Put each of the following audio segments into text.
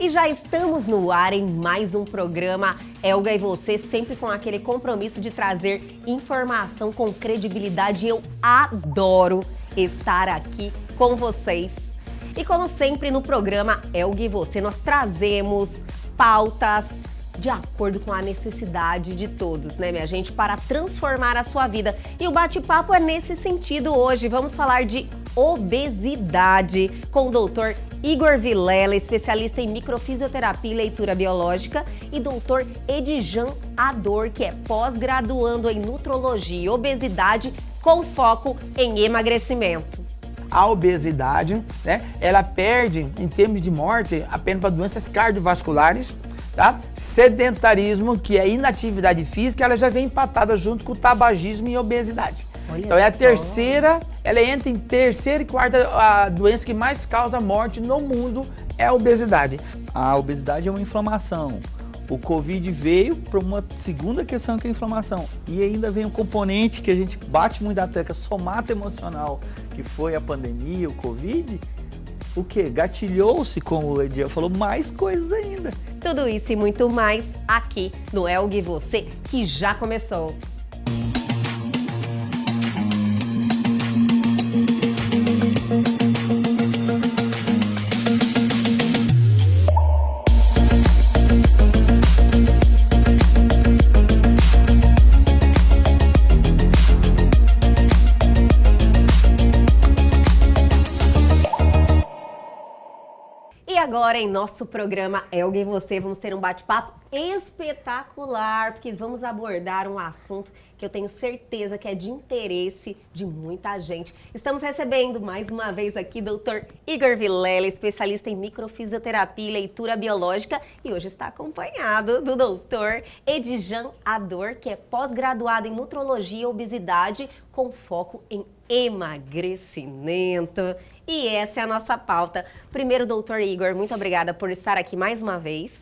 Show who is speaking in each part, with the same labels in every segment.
Speaker 1: E já estamos no ar em mais um programa Elga e Você, sempre com aquele compromisso de trazer informação com credibilidade. Eu adoro estar aqui com vocês. E como sempre no programa Elga e Você, nós trazemos pautas de acordo com a necessidade de todos, né, minha gente, para transformar a sua vida. E o bate-papo é nesse sentido hoje. Vamos falar de obesidade com o doutor Igor Vilela, especialista em microfisioterapia e leitura biológica, e doutor Edjan Ador, que é pós-graduando em nutrologia e obesidade com foco em emagrecimento.
Speaker 2: A obesidade, né, ela perde, em termos de morte, apenas para doenças cardiovasculares, tá? Sedentarismo, que é inatividade física, ela já vem empatada junto com o tabagismo e obesidade.
Speaker 1: Olha
Speaker 2: então é a
Speaker 1: só.
Speaker 2: terceira, ela entra em terceira e quarta, a doença que mais causa morte no mundo é a obesidade.
Speaker 3: A obesidade é uma inflamação. O Covid veio para uma segunda questão, que é a inflamação. E ainda vem um componente que a gente bate muito na tecla, somato emocional, que foi a pandemia, o Covid. O que? Gatilhou-se, como o Edjan falou, mais coisas ainda.
Speaker 1: Tudo isso e muito mais aqui no Elga e Você, que já começou. Agora em nosso programa Elga e Você, vamos ter um bate-papo espetacular, porque vamos abordar um assunto que eu tenho certeza que é de interesse de muita gente. Estamos recebendo mais uma vez aqui Dr. Igor Vilela, especialista em microfisioterapia e leitura biológica, e hoje está acompanhado do Dr. Edjan Ador, que é pós-graduado em nutrologia e obesidade com foco em emagrecimento. E essa é a nossa pauta. Primeiro, doutor Igor, muito obrigada por estar aqui mais uma vez.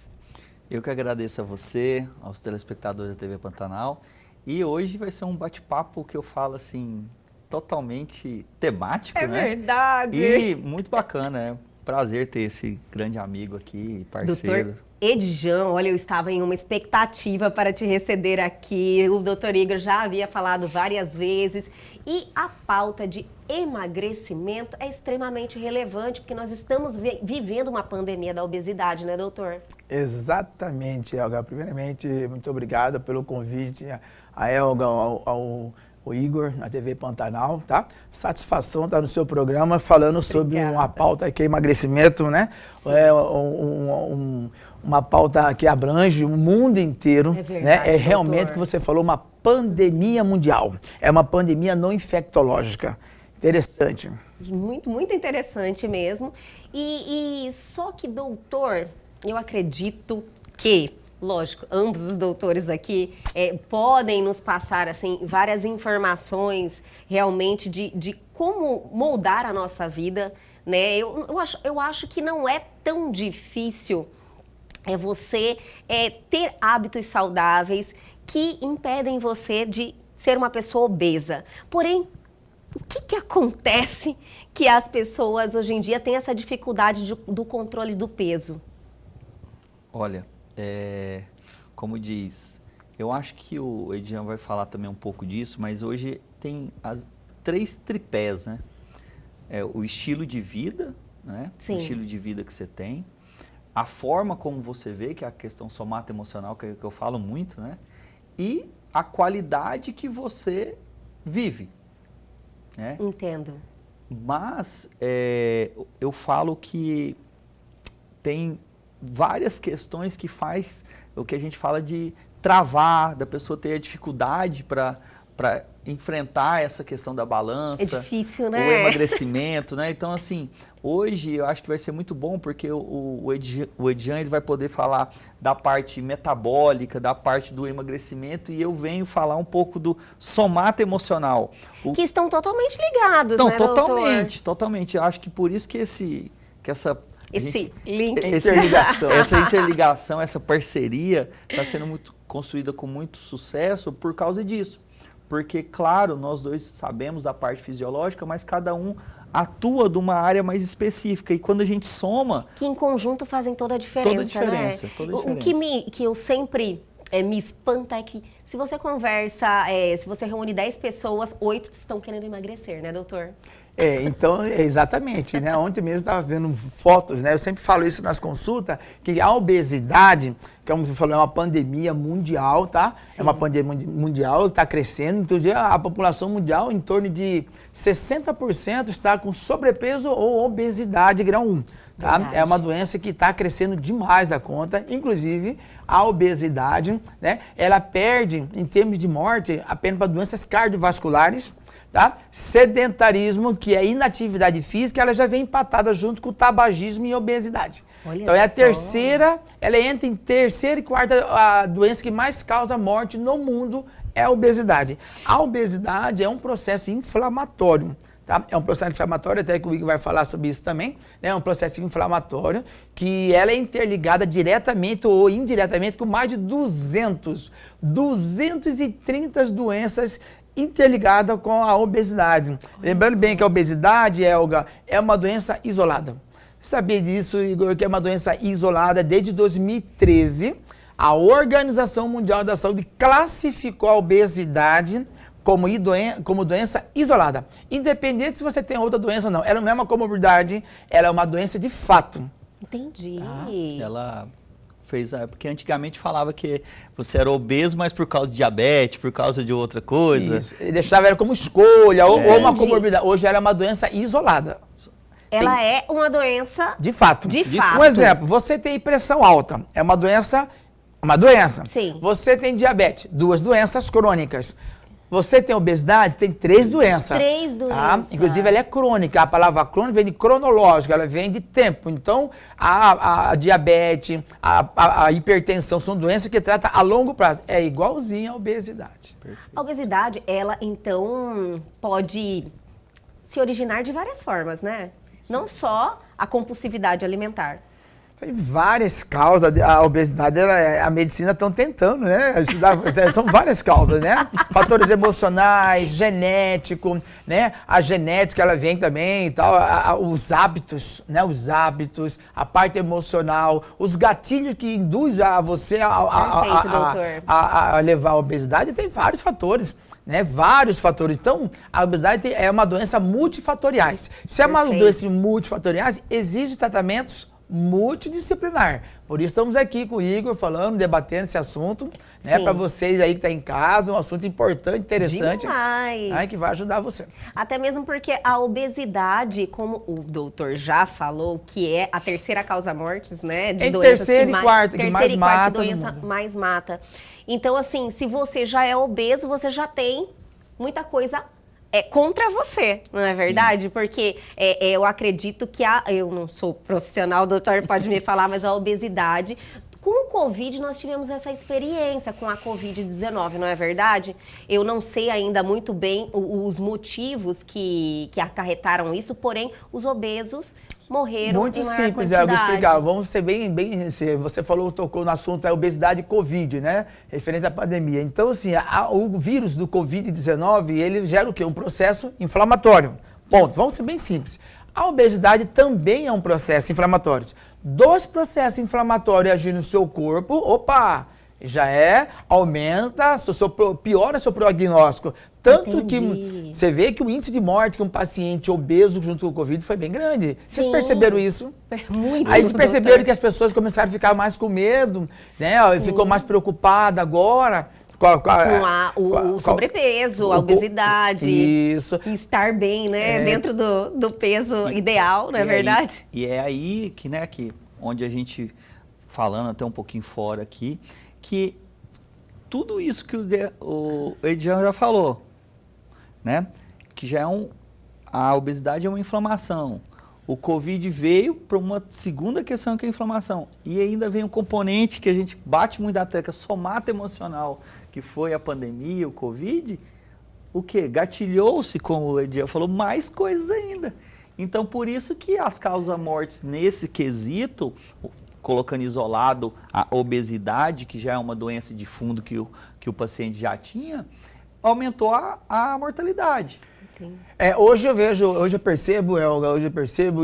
Speaker 3: Eu que agradeço a você, aos telespectadores da TV Pantanal. E hoje vai ser um bate-papo que eu falo assim, totalmente temático, né?
Speaker 1: É verdade.
Speaker 3: E muito bacana, é um prazer ter esse grande amigo aqui, parceiro.
Speaker 1: Doutor Edjan, olha, eu estava em uma expectativa para te receber aqui. O doutor Igor já havia falado várias vezes. E a pauta de emagrecimento é extremamente relevante, porque nós estamos vivendo uma pandemia da obesidade, né, doutor?
Speaker 2: Exatamente, Elga. Primeiramente, muito obrigado pelo convite a Elga, ao Igor, na TV Pantanal, tá? Satisfação estar no seu programa falando sobre uma pauta que é emagrecimento, né? É uma pauta que abrange o mundo inteiro,
Speaker 1: é verdade,
Speaker 2: né? É realmente o que você falou, uma pandemia mundial. É uma pandemia não infectológica. Interessante.
Speaker 1: Muito, muito interessante mesmo. E só que, doutor, eu acredito que, lógico, ambos os doutores aqui podem nos passar assim, várias informações realmente de como moldar a nossa vida, né? Eu acho que não é tão difícil você ter hábitos saudáveis que impedem você de ser uma pessoa obesa. Porém, o que acontece que as pessoas hoje em dia têm essa dificuldade do controle do peso?
Speaker 3: Olha, como diz, eu acho que o Edjan vai falar também um pouco disso, mas hoje tem as 3 tripés, né? O estilo de vida, né?
Speaker 1: Sim.
Speaker 3: O estilo de vida que você tem, a forma como você vê, que é a questão somato-emocional que eu falo muito, né? E a qualidade que você vive. Né?
Speaker 1: Entendo.
Speaker 3: Mas eu falo que tem várias questões que faz o que a gente fala de travar, da pessoa ter a dificuldade para enfrentar essa questão da balança.
Speaker 1: É difícil, né?
Speaker 3: O emagrecimento, né? Então, assim, hoje eu acho que vai ser muito bom, porque o Edjan ele vai poder falar da parte metabólica, da parte do emagrecimento, e eu venho falar um pouco do somato emocional.
Speaker 1: Que estão totalmente ligados,
Speaker 3: então,
Speaker 1: né, doutor?
Speaker 3: Totalmente. Eu acho que por isso que essa
Speaker 1: link.
Speaker 3: Essa interligação, essa parceria está sendo construída com muito sucesso por causa disso. porque, claro, nós dois sabemos da parte fisiológica, mas cada um atua de uma área mais específica. E quando a gente soma...
Speaker 1: Que em conjunto fazem toda a diferença,
Speaker 3: toda a diferença,
Speaker 1: né?
Speaker 3: Toda a diferença.
Speaker 1: Que eu sempre me espanta é que se você conversa, se você reúne 10 pessoas, 8 estão querendo emagrecer, né, doutor?
Speaker 2: Então, exatamente, né? Ontem mesmo eu estava vendo fotos, né? Eu sempre falo isso nas consultas, que a obesidade, que como você falou, é uma pandemia mundial, tá? Sim. É uma pandemia mundial, está crescendo. Inclusive, a população mundial, em torno de 60% está com sobrepeso ou obesidade grau 1. Tá? É uma doença que está crescendo demais da conta, inclusive a obesidade, né? Ela perde, em termos de morte, apenas para doenças cardiovasculares, tá? Sedentarismo, que é inatividade física, ela já vem empatada junto com o tabagismo e obesidade.
Speaker 1: Olha
Speaker 2: então é a
Speaker 1: só.
Speaker 2: terceira, ela entra em terceira e quarta, a doença que mais causa morte no mundo é a obesidade. A obesidade é um processo inflamatório. Tá? É um processo inflamatório, até que o Igor vai falar sobre isso também, né? É um processo inflamatório que ela é interligada diretamente ou indiretamente com mais de 230 doenças interligadas com a obesidade. Lembrando bem que a obesidade, Elga, é uma doença isolada. Você sabia disso, Igor, que é uma doença isolada desde 2013? A Organização Mundial da Saúde classificou a obesidade como doença isolada. Independente se você tem outra doença ou não. Ela não é uma comorbidade, ela é uma doença de fato.
Speaker 1: Entendi.
Speaker 3: Ela fez... Porque antigamente falava que você era obeso, mas por causa de diabetes, por causa de outra coisa.
Speaker 2: Isso. Ele deixava ela como escolha ou uma comorbidade. Hoje ela é uma doença isolada.
Speaker 1: Ela é uma doença...
Speaker 2: De fato.
Speaker 1: De fato.
Speaker 2: Um exemplo, você tem pressão alta. É uma doença...
Speaker 1: Sim.
Speaker 2: Você tem diabetes. 2 doenças crônicas. Você tem obesidade, tem 3 doenças.
Speaker 1: 3 doenças.
Speaker 2: Tá? Inclusive, ela é crônica. A palavra crônica vem de cronológico, ela vem de tempo. Então, a diabetes, a hipertensão são doenças que tratam a longo prazo. É igualzinha à obesidade.
Speaker 1: Perfeito. A obesidade, ela, então, pode se originar de várias formas, né? Não só a compulsividade alimentar.
Speaker 2: Tem várias causas, a obesidade, a medicina estão tentando, né, ajudar, são várias causas, né, fatores emocionais, genético, né, a genética ela vem também e tal, os hábitos, né, a parte emocional, os gatilhos que induzem a você a levar a obesidade, tem vários fatores. Né, vários fatores. Então, a obesidade é uma doença multifatoriais. Se é uma doença multifatoriais, existem tratamentos multidisciplinar. Por isso estamos aqui com o Igor falando, debatendo esse assunto, né, para vocês aí que estão em casa, um assunto importante, interessante.
Speaker 1: Demais.
Speaker 2: Né, que vai ajudar você.
Speaker 1: Até mesmo porque a obesidade, como o doutor já falou, que é a terceira causa mortes, né, de doenças
Speaker 2: terceira e quarta que mais mata,
Speaker 1: doença mais mata. Então, assim, se você já é obeso, você já tem muita coisa contra você, não é verdade? Sim. Porque eu acredito que eu não sou profissional, o doutor pode me falar, mas a obesidade, com o Covid nós tivemos essa experiência com a Covid-19, não é verdade? Eu não sei ainda muito bem os motivos que acarretaram isso, porém os obesos morreram
Speaker 2: muito
Speaker 1: em maior
Speaker 2: simples,
Speaker 1: quantidade.
Speaker 2: Eu vou explicar. Vamos ser bem, você tocou no assunto da obesidade e Covid, né? Referente à pandemia. Então, assim, o vírus do Covid-19, ele gera o quê? Um processo inflamatório. Ponto. Vamos ser bem simples. A obesidade também é um processo inflamatório. 2 processos inflamatórios agindo no seu corpo, já aumenta, piora seu prognóstico. Tanto que você vê que o índice de morte que um paciente obeso junto com o Covid foi bem grande. Sim. Vocês perceberam isso?
Speaker 1: Muito.
Speaker 2: Aí vocês perceberam que as pessoas começaram a ficar mais com medo, né? Ficou mais preocupada agora.
Speaker 1: Com o sobrepeso, a obesidade.
Speaker 2: Isso.
Speaker 1: Estar bem, né? Dentro do peso ideal, não é verdade?
Speaker 3: E é aí que, né, onde a gente, falando até um pouquinho fora aqui, que tudo isso que o Edian já falou, né? Que já a obesidade é uma inflamação. O Covid veio para uma segunda questão que é a inflamação. E ainda vem um componente que a gente bate muito na tecla, somata emocional, que foi a pandemia, o Covid. O quê? Gatilhou-se, como o Edian falou, mais coisas ainda. Então, por isso que as causas-mortes nesse quesito, colocando isolado a obesidade, que já é uma doença de fundo que o paciente já tinha, aumentou a mortalidade.
Speaker 2: Hoje eu percebo, Elga,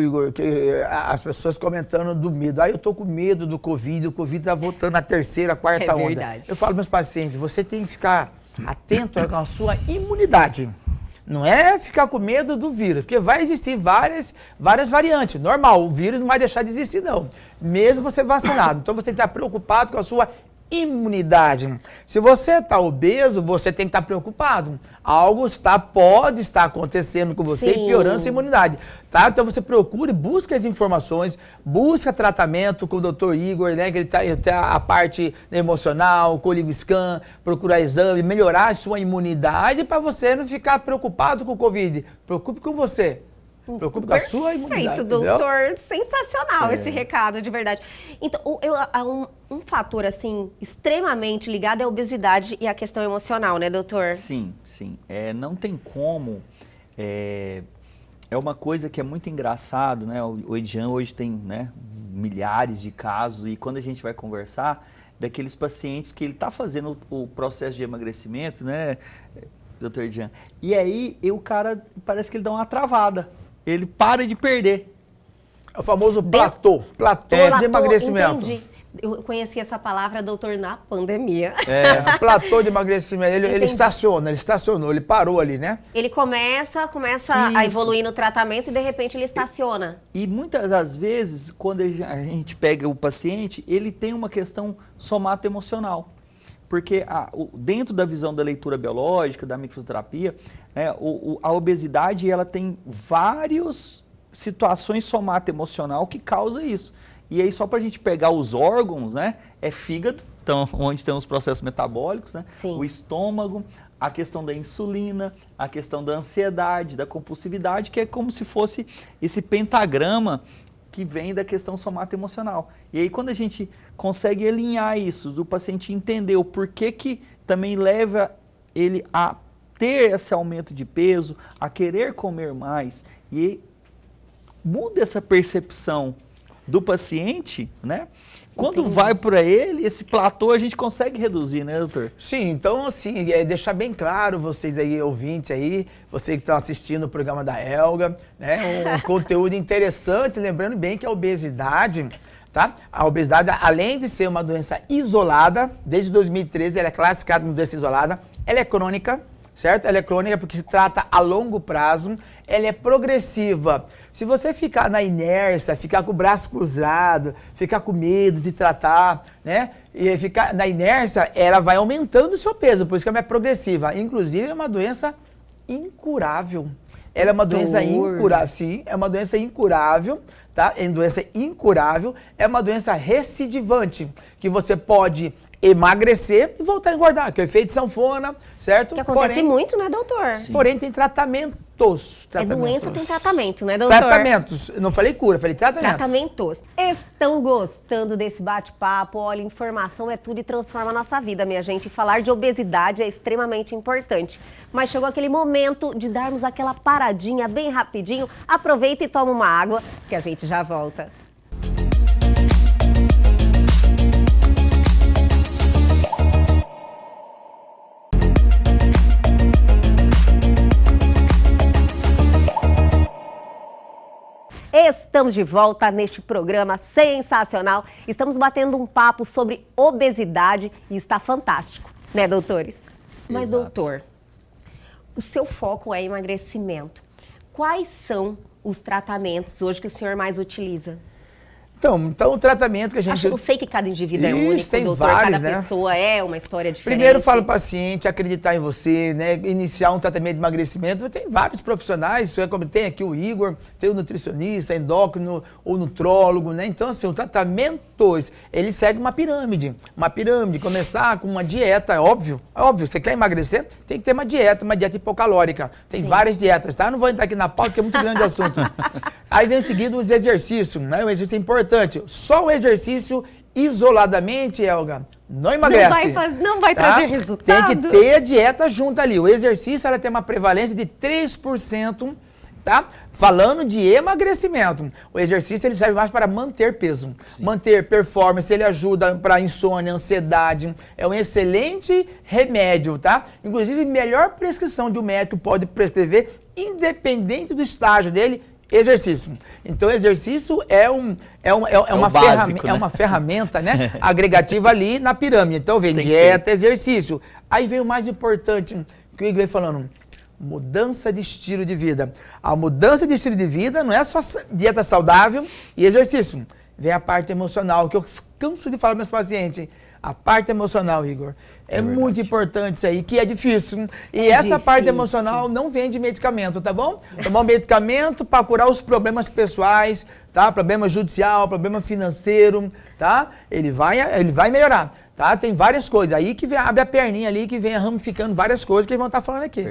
Speaker 2: Igor, que as pessoas comentando do medo. Eu tô com medo do Covid, o Covid tá voltando na terceira, quarta onda.
Speaker 1: Verdade.
Speaker 2: Eu falo para meus pacientes, você tem que ficar atento com a sua imunidade. Não é ficar com medo do vírus, porque vai existir várias variantes. Normal, o vírus não vai deixar de existir, não. Mesmo você vacinado. Então você tem que estar preocupado com a sua imunidade. Se você está obeso, você tem que estar preocupado. Algo pode estar acontecendo com você e piorando sua imunidade. Tá? Então você procure, busque as informações, busque tratamento com o Dr. Igor, né? Que ele tá a parte emocional, com o LiveScan, procurar exame, melhorar a sua imunidade para você não ficar preocupado com o Covid. Preocupe com você. Preocupe com a sua imunidade.
Speaker 1: Perfeito, doutor. Sensacional esse recado, de verdade. Então, um fator, assim, extremamente ligado é a obesidade e a questão emocional, né, doutor?
Speaker 3: Sim. Não tem como... É uma coisa que é muito engraçado, né? O Edian hoje tem, né, milhares de casos e quando a gente vai conversar daqueles pacientes que ele está fazendo o processo de emagrecimento, né, doutor Edian? E aí o cara parece que ele dá uma travada. Ele para de perder.
Speaker 2: É o famoso platô de emagrecimento.
Speaker 1: Entendi. Eu conheci essa palavra, doutor, na pandemia.
Speaker 2: Platô de emagrecimento. Ele estacionou, ele parou ali, né?
Speaker 1: Ele começa a evoluir no tratamento e de repente ele estaciona.
Speaker 3: E muitas das vezes, quando a gente pega o paciente, ele tem uma questão somatoemocional. Porque dentro da visão da leitura biológica, da microterapia, né, a obesidade ela tem várias situações somatoemocional que causam isso. E aí, só para a gente pegar os órgãos, né, é fígado, então, onde tem os processos metabólicos, né, o estômago, a questão da insulina, a questão da ansiedade, da compulsividade, que é como se fosse esse pentagrama que vem da questão somatoemocional. E aí, quando a gente consegue alinhar isso, do paciente entender o porquê que também leva ele a ter esse aumento de peso, a querer comer mais, e muda essa percepção do paciente, né? Quando vai para ele, esse platô a gente consegue reduzir, né, doutor?
Speaker 2: Sim, então assim, deixar bem claro, vocês aí, ouvintes aí, vocês que estão assistindo o programa da Elga, né, um conteúdo interessante, lembrando bem que a obesidade, tá? A obesidade, além de ser uma doença isolada, desde 2013 ela é classificada como doença isolada, ela é crônica, certo? Ela é crônica porque se trata a longo prazo, ela é progressiva. Se você ficar na inércia, ficar com o braço cruzado, ficar com medo de tratar, né? E ficar na inércia, ela vai aumentando o seu peso, por isso que ela é progressiva. Inclusive, é uma doença incurável. Ela é uma doença incurável, sim, é uma doença incurável, tá? É uma doença incurável, é uma doença recidivante, que você pode emagrecer e voltar a engordar, que é o efeito sanfona, certo?
Speaker 1: Que acontece muito, né, doutor?
Speaker 2: Sim. Porém, tem tratamentos.
Speaker 1: Doença tem tratamento, né, doutor?
Speaker 2: Tratamentos. Não falei cura, falei tratamentos.
Speaker 1: Tratamentos. Estão gostando desse bate-papo? Olha, informação é tudo e transforma a nossa vida, minha gente. E falar de obesidade é extremamente importante. Mas chegou aquele momento de darmos aquela paradinha bem rapidinho. Aproveita e toma uma água, que a gente já volta. Estamos de volta neste programa sensacional. Estamos batendo um papo sobre obesidade e está fantástico, né, doutores? Mas, doutor, o seu foco é emagrecimento. Quais são os tratamentos hoje que o senhor mais utiliza?
Speaker 2: Então o tratamento que a gente...
Speaker 1: Eu sei que cada indivíduo é único,
Speaker 2: tem
Speaker 1: doutor,
Speaker 2: vários,
Speaker 1: cada pessoa é uma história diferente.
Speaker 2: Primeiro falo ao paciente acreditar em você, né? Iniciar um tratamento de emagrecimento. Tem vários profissionais, como tem aqui o Igor, tem o nutricionista, endócrino, o nutrólogo, né? Então, assim, o tratamento, ele segue uma pirâmide. Começar com uma dieta, óbvio, você quer emagrecer, tem que ter uma dieta hipocalórica. Tem várias dietas, tá? Não vou entrar aqui na pauta, porque é muito grande o assunto. Aí vem em seguida os exercícios, né? O exercício é importante. Só o exercício isoladamente, Elga, não emagrece.
Speaker 1: Não vai trazer resultado.
Speaker 2: Tem que ter a dieta junto ali. O exercício ela tem uma prevalência de 3% tá? Falando de emagrecimento, o exercício ele serve mais para manter peso, manter performance, ele ajuda para insônia, ansiedade, é um excelente remédio, tá? Inclusive, melhor prescrição de um médico pode prescrever, independente do estágio dele, exercício. Então, exercício é uma ferramenta, né, agregativa ali na pirâmide. Então, vem dieta, exercício. Aí vem o mais importante, que o Igor vem falando, mudança de estilo de vida. A mudança de estilo de vida não é só dieta saudável e exercício. Vem a parte emocional, que eu canso de falar para meus pacientes. A parte emocional, Igor, é muito importante isso aí, que é difícil. E essa parte emocional não vem de medicamento, tá bom? Tomar um medicamento para curar os problemas pessoais, tá? Problema judicial, problema financeiro, tá? Ele vai melhorar. Tá? Tem várias coisas. Aí que abre a perninha ali, que vem ramificando várias coisas que eles vão estar falando aqui.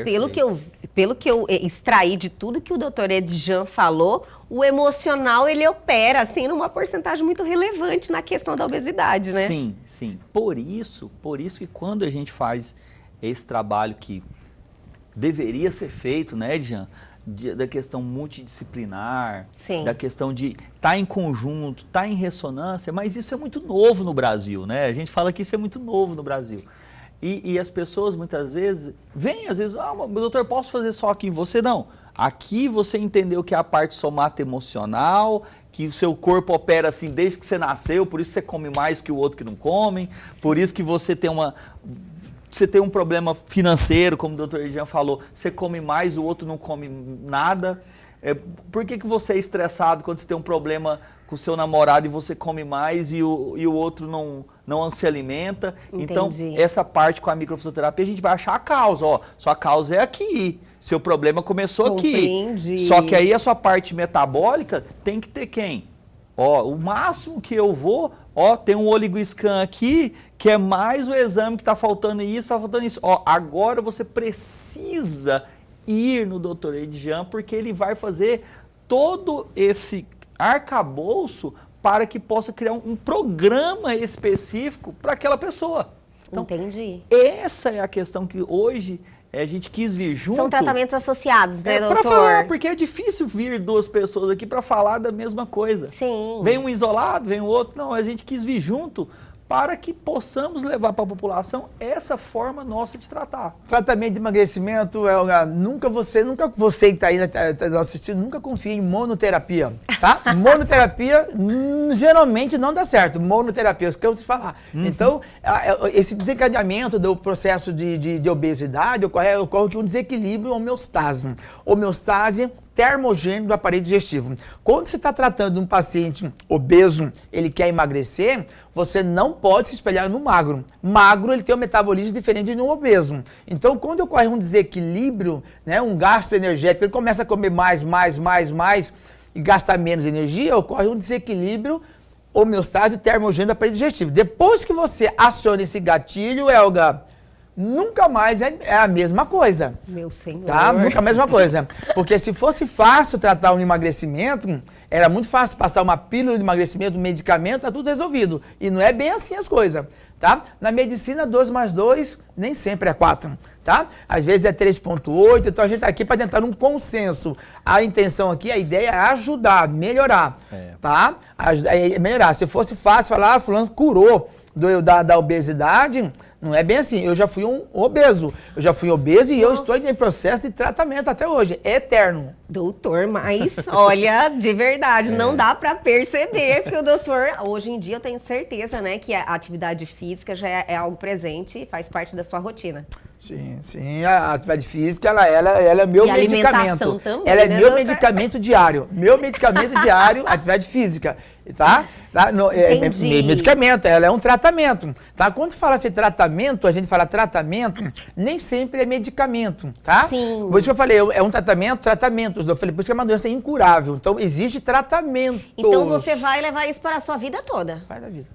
Speaker 1: Pelo que eu extraí de tudo que o doutor Edjan falou, o emocional, ele opera, assim, numa porcentagem muito relevante na questão da obesidade, né?
Speaker 3: Sim, sim. Por isso que quando a gente faz esse trabalho que deveria ser feito, né, Edjan? Da questão multidisciplinar,
Speaker 1: Sim.
Speaker 3: da questão de estar em conjunto, estar em ressonância, mas isso é muito novo no Brasil, né? A gente fala que isso é muito novo no Brasil. E as pessoas muitas vezes vêm, às vezes, doutor, posso fazer só aqui em você? Não. Aqui você entendeu que é a parte somatoemocional, que o seu corpo opera assim desde que você nasceu, por isso você come mais que o outro que não come, por isso que você tem um problema financeiro, como o doutor Edjan falou, você come mais, o outro não come nada. Por que você é estressado quando você tem um problema com o seu namorado e você come mais e o outro não se alimenta?
Speaker 1: Entendi.
Speaker 3: Então, essa parte com a microfisioterapia, a gente vai achar a causa. Ó, sua causa é aqui, seu problema começou
Speaker 1: Compreendi.
Speaker 3: aqui. Só que aí a sua parte metabólica tem que ter quem? Ó, o máximo que eu vou... Ó, tem um OligoScan aqui, que é mais o exame que está faltando isso, está faltando isso. Ó, agora você precisa ir no Dr. Edjan, porque ele vai fazer todo esse arcabouço para que possa criar um programa específico para aquela pessoa. Então,
Speaker 1: entendi.
Speaker 3: Essa é a questão que hoje a gente quis vir junto.
Speaker 1: São tratamentos associados, né, doutor?
Speaker 3: Para falar, porque é difícil vir duas pessoas aqui para falar da mesma coisa.
Speaker 1: Sim.
Speaker 3: Vem um isolado, vem o outro. Não, a gente quis vir junto para que possamos levar para a população essa forma nossa de tratar.
Speaker 2: Tratamento de emagrecimento, nunca você que está aí assistindo, nunca confie em monoterapia, tá? Monoterapia geralmente não dá certo, monoterapia, eu canso de falar. Então, esse desencadeamento do processo de obesidade ocorre que um desequilíbrio homeostase. Homeostase termogênico do aparelho digestivo. Quando você está tratando um paciente obeso, ele quer emagrecer, você não pode se espelhar no magro. Magro, ele tem um metabolismo diferente de um obeso. Então, quando ocorre um desequilíbrio, né, um gasto energético, ele começa a comer mais e gastar menos energia, ocorre um desequilíbrio homeostase termogênico do aparelho digestivo. Depois que você aciona esse gatilho, Elga, nunca mais é a mesma coisa.
Speaker 1: Meu senhor.
Speaker 2: Tá? Nunca a mesma coisa. Porque se fosse fácil tratar um emagrecimento, era muito fácil passar uma pílula de emagrecimento, um medicamento, tá tudo resolvido. E não é bem assim as coisas, tá? Na medicina, 2 mais 2 nem sempre é 4, tá? Às vezes é 3,8, então a gente tá aqui para tentar um consenso. A intenção aqui, a ideia é ajudar, melhorar, tá? Melhorar. Se fosse fácil falar, fulano curou da obesidade... Não é bem assim, eu já fui um obeso. E eu estou em processo de tratamento até hoje, é eterno.
Speaker 1: Doutor, mas olha, de verdade, não dá para perceber, porque o doutor, hoje em dia eu tenho certeza, né, que a atividade física já é algo presente e faz parte da sua rotina.
Speaker 2: Sim, a atividade física, ela é meu medicamento.
Speaker 1: Alimentação também,
Speaker 2: ela é
Speaker 1: né,
Speaker 2: meu
Speaker 1: doutor?
Speaker 2: medicamento diário. Meu medicamento diário, atividade física, tá? Medicamento, ela é um tratamento, tá? Quando fala assim tratamento, a gente fala tratamento, nem sempre é medicamento, tá?
Speaker 1: Sim.
Speaker 2: Por isso que eu falei, é um tratamentos. Eu falei, por isso que é uma doença incurável. Então, existe tratamento.
Speaker 1: Então, você vai levar isso para a sua vida toda.
Speaker 2: Vai da vida.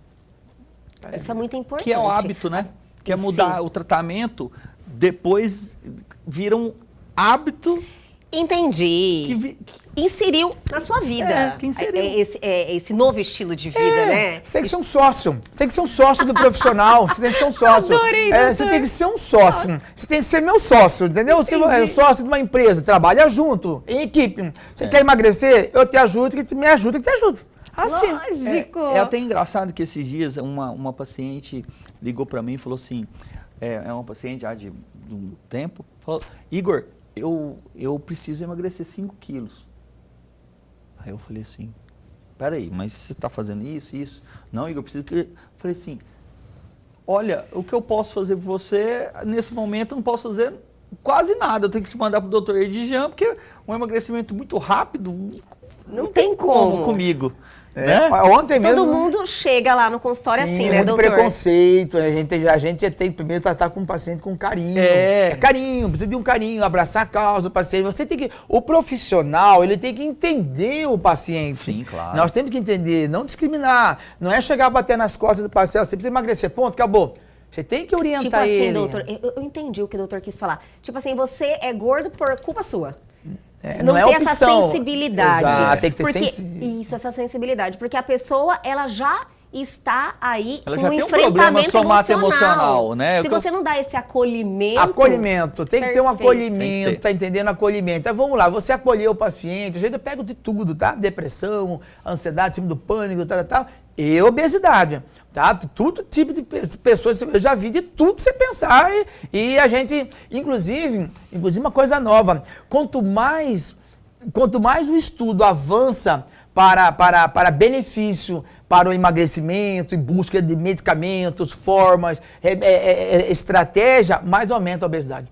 Speaker 1: Isso é muito importante.
Speaker 3: Que é o hábito, né? Que é mudar o tratamento, depois vira um hábito
Speaker 1: Entendi. Inseriu na sua vida.
Speaker 3: Que inseriu.
Speaker 1: Esse novo estilo de vida, né?
Speaker 2: Você tem que ser um sócio. Você tem que ser um sócio do profissional. Você tem que ser um sócio.
Speaker 1: Adorei,
Speaker 2: Você tem que ser um sócio. Você tem que ser meu sócio, entendeu? Você é sócio de uma empresa, trabalha junto, em equipe. Você quer emagrecer? Eu te ajudo, que me ajuda, que te ajudo. Assim.
Speaker 1: Lógico.
Speaker 3: É até engraçado que esses dias uma paciente ligou para mim e falou assim, é uma paciente já de um tempo, falou, Igor, eu preciso emagrecer 5 quilos. Aí eu falei assim, peraí, mas você está fazendo isso? Não, Igor, eu preciso que... Eu falei assim, olha, o que eu posso fazer por você, nesse momento eu não posso fazer quase nada, eu tenho que te mandar para o Dr. Edijan, porque um emagrecimento muito rápido não tem como comigo. Né?
Speaker 2: Ontem mesmo...
Speaker 1: Todo mundo chega lá no consultório assim, né,
Speaker 2: muito
Speaker 1: doutor?
Speaker 2: Preconceito, a gente tem que primeiro tratar com o paciente com carinho. Carinho, precisa de um carinho, abraçar a causa do paciente. Você tem que... O profissional, ele tem que entender o paciente.
Speaker 3: Sim, claro.
Speaker 2: Nós temos que entender, não discriminar. Não é chegar a bater nas costas do paciente, você precisa emagrecer, ponto, acabou. Você tem que orientar
Speaker 1: tipo assim,
Speaker 2: ele.
Speaker 1: doutor, eu entendi o que o doutor quis falar. Tipo assim, você é gordo por culpa sua.
Speaker 2: Não é
Speaker 1: tem
Speaker 2: opção.
Speaker 1: essa sensibilidade.
Speaker 2: Exato, tem que ter
Speaker 1: Isso, essa sensibilidade. Porque a pessoa, ela já está aí
Speaker 3: ela
Speaker 1: com
Speaker 3: já
Speaker 1: um
Speaker 3: tem um problema
Speaker 1: emocional,
Speaker 3: né?
Speaker 1: Se você não dá esse acolhimento...
Speaker 2: Acolhimento, tem que ter um
Speaker 1: Perfeito.
Speaker 2: acolhimento, tá entendendo? Acolhimento. Então vamos lá, você acolheu o paciente, a gente pega de tudo, tá? Depressão, ansiedade, síndrome do pânico, tal, e obesidade. Tá? Todo tipo de pessoas, eu já vi de tudo você pensar e a gente, inclusive uma coisa nova, quanto mais o estudo avança para benefício, para o emagrecimento, em busca de medicamentos, formas, estratégia, mais aumenta a obesidade.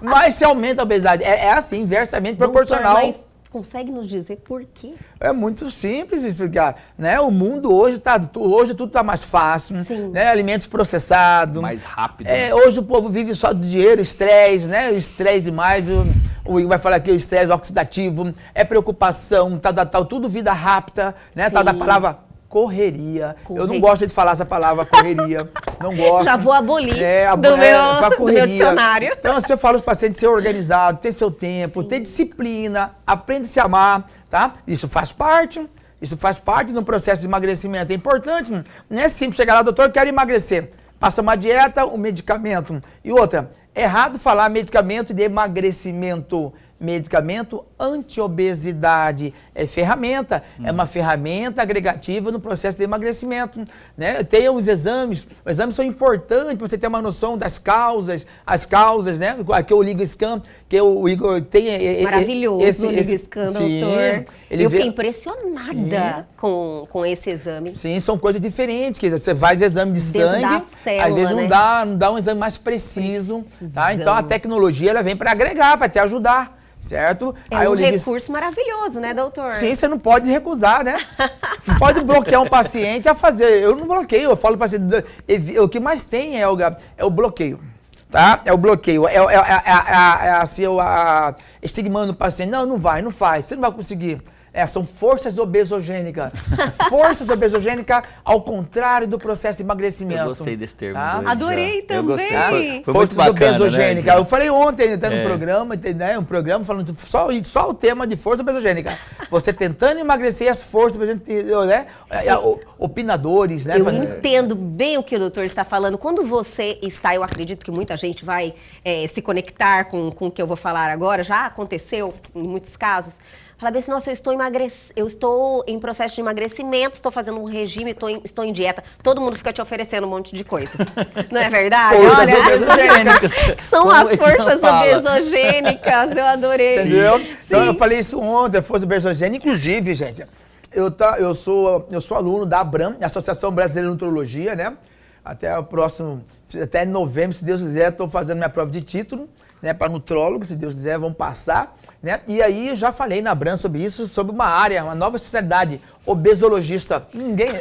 Speaker 2: Mais se aumenta a obesidade. É assim, inversamente proporcional.
Speaker 1: Doutor, mas consegue nos dizer por quê?
Speaker 2: É muito simples explicar, né? O mundo hoje tudo está mais fácil,
Speaker 1: Sim.
Speaker 2: né? Alimentos processados.
Speaker 3: Mais rápido.
Speaker 2: Hoje o povo vive só do dinheiro, estresse, né? Estresse demais, o Igor vai falar aqui, o estresse oxidativo, preocupação, tal, tudo vida rápida, né? Tal da palavra correria. Eu não gosto de falar essa palavra correria, não gosto.
Speaker 1: Já vou abolir
Speaker 2: do
Speaker 1: meu dicionário.
Speaker 2: Então, se eu falo para os pacientes ser organizado, ter seu tempo, ter disciplina, aprende a se amar, tá? Isso faz parte do processo de emagrecimento. É importante, não é simples chegar lá, doutor, eu quero emagrecer. Passa uma dieta, um medicamento. E outra, é errado falar medicamento de emagrecimento. Medicamento anti-obesidade é ferramenta, é uma ferramenta agregativa no processo de emagrecimento, né? Tem os exames são importantes para você ter uma noção das causas, né? Aqui o LigaScan, que o Igor tem...
Speaker 1: Maravilhoso o LigaScan, doutor. Eu fiquei impressionada com esse exame.
Speaker 2: Sim, são coisas diferentes, que você faz exame de sangue,
Speaker 1: célula,
Speaker 2: às vezes não dá um exame mais preciso, tá? Então a tecnologia ela vem para agregar, para te ajudar. Certo?
Speaker 1: É um recurso maravilhoso, né, doutor?
Speaker 2: Sim, você não pode recusar, né? Não pode bloquear um paciente a fazer. Eu não bloqueio, eu falo para o paciente. O que mais tem, Elga, é o bloqueio. Tá? É o bloqueio. Estigmando o paciente. Não vai, não faz, você não vai conseguir. São forças obesogênicas. Forças obesogênicas ao contrário do processo de emagrecimento.
Speaker 3: Eu gostei desse termo.
Speaker 2: Tá?
Speaker 1: Adorei também.
Speaker 3: Eu gostei. Foi
Speaker 2: Forças
Speaker 3: muito bacana,
Speaker 2: obesogênicas.
Speaker 3: né,
Speaker 2: eu falei ontem, até no programa, né, um programa falando só o tema de força obesogênica. Você tentando emagrecer as forças, né, opinadores, né?
Speaker 1: Eu entendo bem o que o doutor está falando. Quando você está, eu acredito que muita gente vai se conectar com o que eu vou falar agora, já aconteceu em muitos casos. Fala bem assim, nossa, eu estou em processo de emagrecimento, estou fazendo um regime, estou em dieta. Todo mundo fica te oferecendo um monte de coisa. Não é verdade?
Speaker 3: Forças obesogênicas.
Speaker 1: São as forças obesogênicas, eu adorei.
Speaker 2: Entendeu? Então, eu falei isso ontem, força obesogênica. Inclusive, gente, eu sou aluno da ABRAM, Associação Brasileira de Nutrologia, né? Até novembro, se Deus quiser, estou fazendo minha prova de título, né? Para nutrólogo, se Deus quiser, vamos passar. Né? E aí já falei na Abram sobre isso, sobre uma área, uma nova especialidade, obesologista.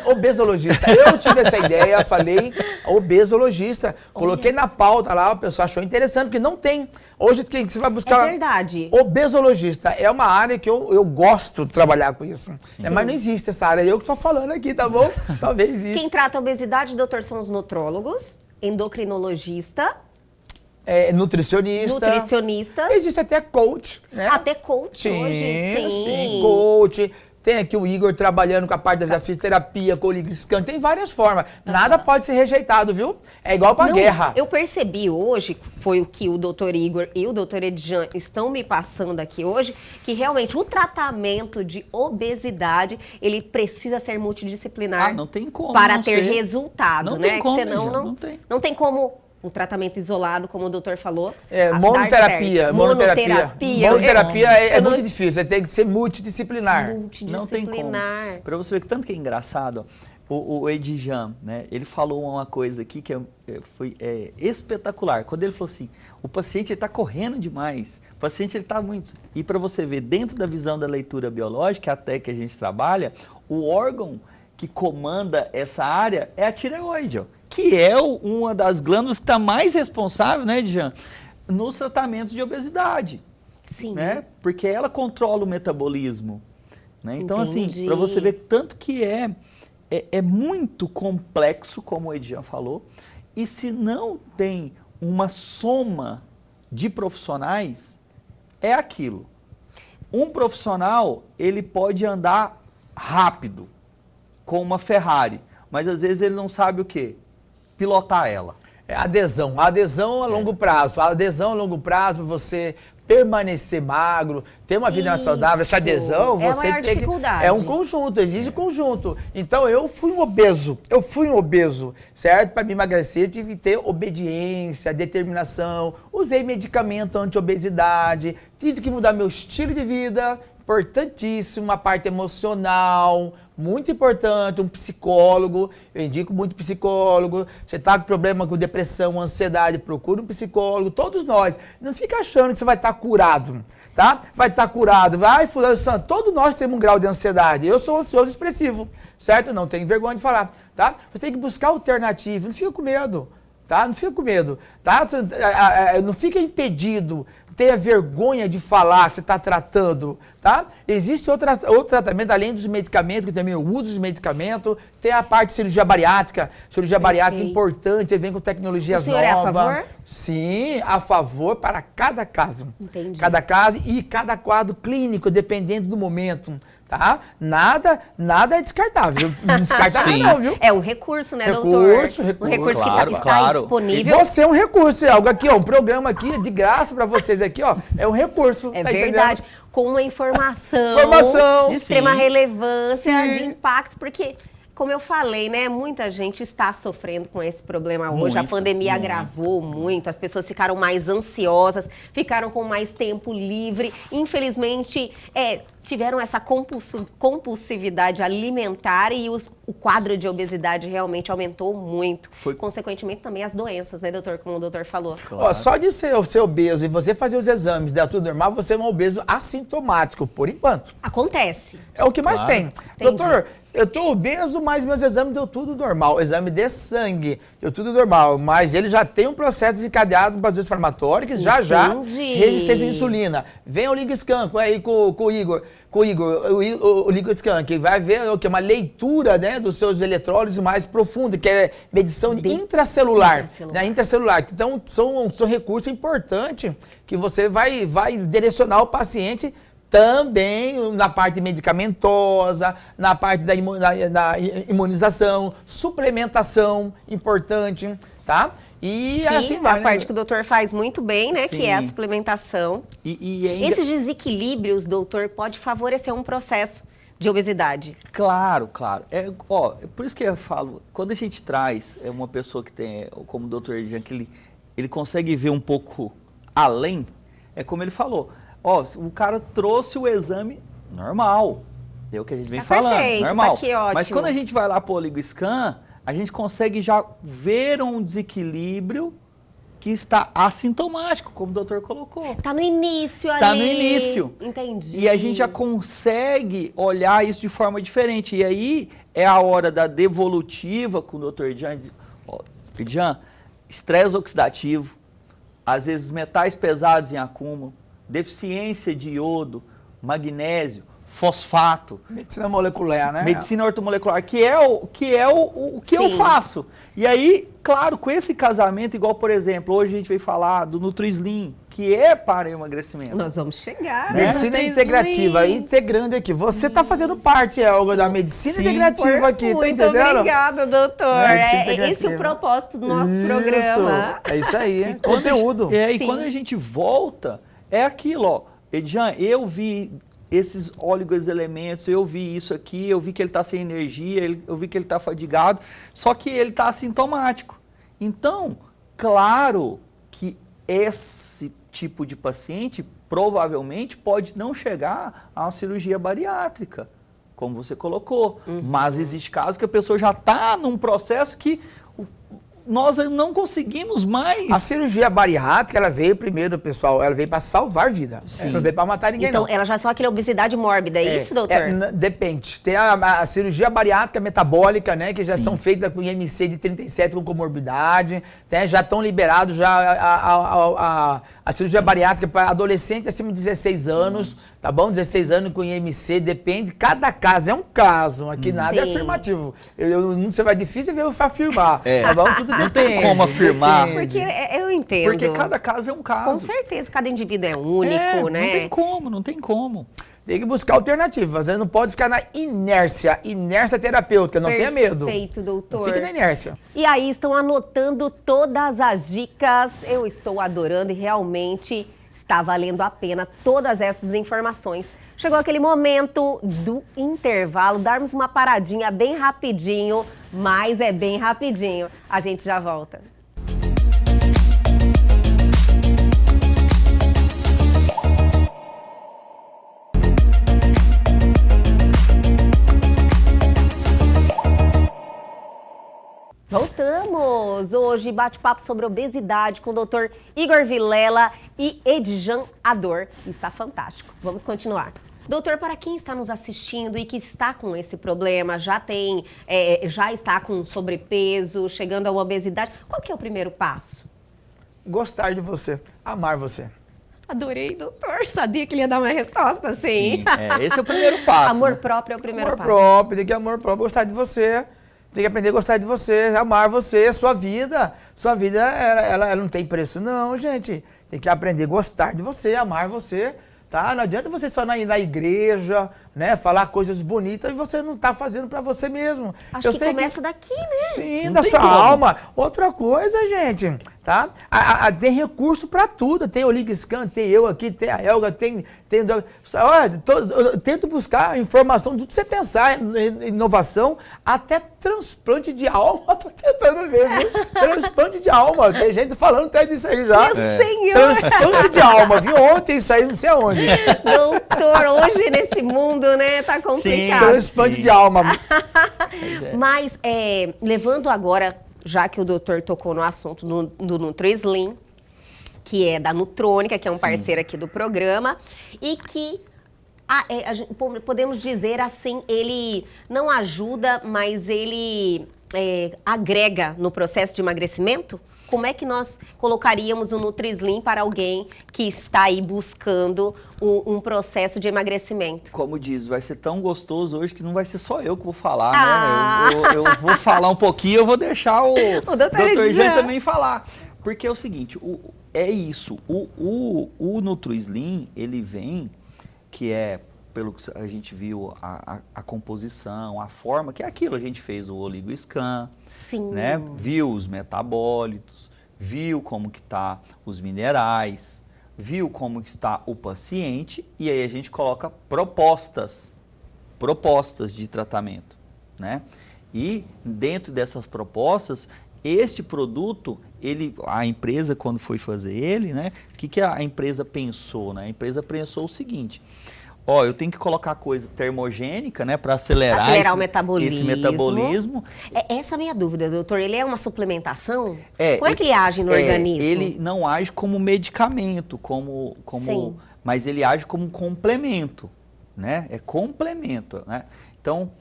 Speaker 2: Obesologista. Eu tive essa ideia, falei obesologista. Coloquei na pauta lá, o pessoal achou interessante, porque não tem. Hoje quem você vai buscar...
Speaker 1: É verdade.
Speaker 2: Obesologista é uma área que eu gosto de trabalhar com isso. Mas não existe essa área, eu que estou falando aqui, tá bom? Talvez exista.
Speaker 1: Quem trata a obesidade, doutor, são os nutrólogos, endocrinologista...
Speaker 2: nutricionista. Existe até coach, né?
Speaker 1: Até coach hoje,
Speaker 2: sim. Coach. Tem aqui o Igor trabalhando com a parte da fisioterapia, com o LigaScan, tem várias formas. Nada pode ser rejeitado, viu? É igual pra guerra.
Speaker 1: Eu percebi hoje, foi o que o Dr. Igor e o Dr. Edjan estão me passando aqui hoje, que realmente o tratamento de obesidade, ele precisa ser multidisciplinar
Speaker 3: não tem como
Speaker 1: para ter resultado,
Speaker 3: não
Speaker 1: né?
Speaker 3: Tem como,
Speaker 1: senão não tem como um tratamento isolado, como o doutor falou.
Speaker 2: Monoterapia. Monoterapia é muito difícil, você tem que ser multidisciplinar.
Speaker 3: Não tem como. Para você ver que tanto que é engraçado, o Edjan, né, ele falou uma coisa aqui que foi espetacular. Quando ele falou assim, o paciente está correndo demais, o paciente está muito... E para você ver, dentro da visão da leitura biológica, até que a gente trabalha, o órgão que comanda essa área é a tireoide, ó, que é uma das glândulas que está mais responsável, né, Edjan, nos tratamentos de obesidade.
Speaker 1: Sim.
Speaker 3: Né? Porque ela controla o metabolismo. Né? Então, assim, para você ver tanto que é muito complexo, como o Edjan falou, e se não tem uma soma de profissionais, é aquilo. Um profissional, ele pode andar rápido, com uma Ferrari, mas às vezes ele não sabe o quê? Pilotar ela.
Speaker 2: Adesão a longo prazo. A adesão a longo prazo, você permanecer magro, ter uma vida mais saudável, essa adesão, você tem que... É um conjunto, exige conjunto. Então, eu fui um obeso, certo? Para me emagrecer, tive que ter obediência, determinação, usei medicamento anti-obesidade, tive que mudar meu estilo de vida, importantíssimo, a parte emocional, muito importante, um psicólogo, eu indico muito psicólogo, você está com problema com depressão, ansiedade, procura um psicólogo, todos nós, não fica achando que você vai estar curado, tá? Vai estar curado, vai fulano, todos nós temos um grau de ansiedade, eu sou ansioso expressivo, certo? Não tenho vergonha de falar, tá? Você tem que buscar alternativa, não fica com medo, tá? Não fica com medo, tá? Não fica impedido, tenha vergonha de falar que você está tratando, tá? Existe outro tratamento, além dos medicamentos, que também eu uso os medicamentos, tem a parte de cirurgia bariátrica. Cirurgia bariátrica é importante, vem com tecnologias novas. O senhor é a favor? Sim, a favor para cada caso.
Speaker 1: Entendi.
Speaker 2: Cada caso e cada quadro clínico, dependendo do momento. Tá? Nada é descartável. Não descartável não, viu?
Speaker 1: É um recurso, né, doutor?
Speaker 2: Recurso.
Speaker 1: Um recurso que está disponível.
Speaker 2: E você é um recurso, é algo aqui, ó, um programa aqui de graça para vocês aqui, ó, é um recurso.
Speaker 1: É
Speaker 2: tá
Speaker 1: verdade.
Speaker 2: Entendendo?
Speaker 1: Com uma informação de extrema relevância, de impacto, porque... Como eu falei, né, muita gente está sofrendo com esse problema hoje. A pandemia agravou muito, as pessoas ficaram mais ansiosas, ficaram com mais tempo livre. Infelizmente, tiveram essa compulsividade alimentar e o quadro de obesidade realmente aumentou muito. Consequentemente, também as doenças, né, doutor? Como o doutor falou.
Speaker 2: Claro. Ó, só de ser obeso e você fazer os exames, der tudo normal, você é um obeso assintomático, por enquanto.
Speaker 1: Acontece.
Speaker 2: É o que mais tem. Doutor, eu tô obeso, mas meus exames deu tudo normal. Exame de sangue, deu tudo normal. Mas ele já tem um processo desencadeado para as inflamatórias, já resistência à insulina. Vem o LigaScan aí com o Igor. O LigaScan, que vai ver o que é uma leitura, né, dos seus eletrólitos mais profunda, que é medição intracelular. Né, intracelular. Então, são recursos importantes que você vai direcionar o paciente também na parte medicamentosa, na parte da imunização, suplementação importante, tá? E assim vai,
Speaker 1: a parte que o doutor faz muito bem, né? Sim. Que é a suplementação. Esses desequilíbrios, doutor, pode favorecer um processo de obesidade.
Speaker 3: Claro. Por isso que eu falo, quando a gente traz uma pessoa que tem, como o doutor Edjan, que ele consegue ver um pouco além, é como ele falou. O cara trouxe o exame normal, é o que a gente vem falando,
Speaker 1: perfeito,
Speaker 3: normal.
Speaker 1: Tá aqui, ótimo.
Speaker 3: Mas quando a gente vai lá para o LigaScan, a gente consegue já ver um desequilíbrio que está assintomático, como o doutor colocou.
Speaker 1: Está no início ali.
Speaker 3: Está no início.
Speaker 1: Entendi.
Speaker 3: E a gente já consegue olhar isso de forma diferente. E aí é a hora da devolutiva com o doutor Edjan. Edjan, estresse oxidativo, às vezes metais pesados em acúmulo, deficiência de iodo, magnésio, fosfato.
Speaker 2: Medicina molecular, né?
Speaker 3: Medicina ortomolecular, que é o que eu faço. E aí, claro, com esse casamento, igual, por exemplo, hoje a gente veio falar do Nutrislim, que é para emagrecimento.
Speaker 1: Nós vamos chegar.
Speaker 2: Medicina integrativa, integrando aqui. Você está fazendo parte, Elga, da medicina integrativa aqui, tá entendendo?
Speaker 1: Muito obrigada, doutor.
Speaker 2: Medicina
Speaker 1: É esse
Speaker 2: integrativa.
Speaker 1: o propósito do nosso programa.
Speaker 2: É isso aí, conteúdo.
Speaker 3: E
Speaker 1: Sim.
Speaker 3: quando a gente volta, é aquilo, ó. Edjan, eu vi esses elementos, eu vi isso aqui, eu vi que ele está sem energia, eu vi que ele está fadigado, só que ele está assintomático. Então, claro que esse tipo de paciente provavelmente pode não chegar a uma cirurgia bariátrica, como você colocou. Mas existe casos que a pessoa já está num processo que nós não conseguimos mais.
Speaker 2: A cirurgia bariátrica, ela veio primeiro, pessoal, ela veio para salvar vida.
Speaker 3: Sim.
Speaker 2: Ela não veio para matar ninguém,
Speaker 1: Então,
Speaker 2: não.
Speaker 1: ela já são aquela obesidade mórbida, é isso, doutor?
Speaker 2: Depende. Tem a cirurgia bariátrica metabólica, né, que já
Speaker 3: Sim.
Speaker 2: são feitas com IMC de 37 com comorbidade, né, já estão liberados já a cirurgia bariátrica para adolescente acima de 16 anos, tá bom? 16 anos com IMC, depende. Cada caso é um caso, aqui nada é
Speaker 1: Sim.
Speaker 2: afirmativo. Você vai difícil ver eu afirmar, tá bom? Tudo
Speaker 3: Não tem
Speaker 2: depende,
Speaker 3: como afirmar.
Speaker 2: depende.
Speaker 1: Porque eu entendo.
Speaker 3: Porque cada caso é um caso.
Speaker 1: Com certeza, cada indivíduo é único, né?
Speaker 3: Não tem como, não tem como.
Speaker 2: Tem que buscar alternativas. Você não pode ficar na inércia terapêutica, não tenha medo.
Speaker 1: Perfeito, doutor.
Speaker 2: Fica na inércia.
Speaker 1: E aí, estão anotando todas as dicas. Eu estou adorando e realmente está valendo a pena todas essas informações. Chegou aquele momento do intervalo, darmos uma paradinha bem rapidinho, mas é bem rapidinho. A gente já volta. Voltamos! Hoje, bate-papo sobre obesidade com o Dr. Igor Vilela e Edjan Ador. Está fantástico. Vamos continuar. Doutor, para quem está nos assistindo e que está com esse problema, já está com sobrepeso, chegando a uma obesidade, qual que é o primeiro passo?
Speaker 2: Gostar de você, amar você.
Speaker 1: Adorei, doutor. Sabia que ele ia dar uma resposta assim.
Speaker 3: Sim, esse é o primeiro passo.
Speaker 1: Amor
Speaker 3: né?
Speaker 1: próprio é o primeiro
Speaker 2: Amor
Speaker 1: passo.
Speaker 2: próprio, tem que amor próprio, gostar de você. Tem que aprender a gostar de você, amar você, sua vida. Sua vida, ela não tem preço não, gente. Tem que aprender a gostar de você, amar você, tá? Não adianta você só ir na igreja, né, falar coisas bonitas e você não tá fazendo pra você mesmo.
Speaker 1: Acho que começa daqui, né?
Speaker 2: Sim,
Speaker 3: Não
Speaker 2: da
Speaker 3: tem
Speaker 2: sua
Speaker 3: como.
Speaker 2: alma. Outra coisa, gente, tá? Tem recurso pra tudo. Tem o LinkScan, tem eu aqui, tem a Elga, tem olha, eu tento buscar informação do que você pensar, inovação, até transplante de alma. Tô tentando ver, viu? Transplante de alma. Tem gente falando até disso aí já.
Speaker 1: Meu senhor!
Speaker 2: Transplante de alma. Vi ontem isso aí, não sei aonde.
Speaker 1: Doutor, hoje nesse mundo, né, tá complicado.
Speaker 2: Transplante
Speaker 3: Sim.
Speaker 2: de alma.
Speaker 3: Pois é.
Speaker 1: Mas, levando agora, já que o doutor tocou no assunto do Nutrislim, que é da Nutrônica, que é um parceiro aqui do programa, e que, podemos dizer assim, ele não ajuda, mas ele agrega no processo de emagrecimento? Como é que nós colocaríamos o Nutrislim para alguém que está aí buscando um processo de emagrecimento?
Speaker 3: Como diz, vai ser tão gostoso hoje que não vai ser só eu que vou falar,
Speaker 1: Ah.
Speaker 3: né? Eu vou falar um pouquinho, eu vou deixar o Dr.
Speaker 1: Edjan
Speaker 3: Jean também falar. Porque é o seguinte, é isso, o Nutrislim, ele vem, que é, pelo que a gente viu, a composição, a forma, que é aquilo, a gente fez o OligoScan,
Speaker 1: Sim.
Speaker 3: né? Viu os metabólitos, viu como que tá os minerais, viu como que está o paciente e aí a gente coloca propostas de tratamento, né? E dentro dessas propostas, este produto, a empresa quando foi fazer ele, né? O que a empresa pensou, né? A empresa pensou o seguinte: eu tenho que colocar coisa termogênica, né, para acelerar
Speaker 1: o metabolismo.
Speaker 3: esse metabolismo.
Speaker 1: Essa é a minha dúvida, doutor. Ele é uma suplementação?
Speaker 3: É,
Speaker 1: Como é que ele age no organismo?
Speaker 3: Ele não age como medicamento,
Speaker 1: Sim.
Speaker 3: mas ele age como complemento, né? É complemento, né? Então,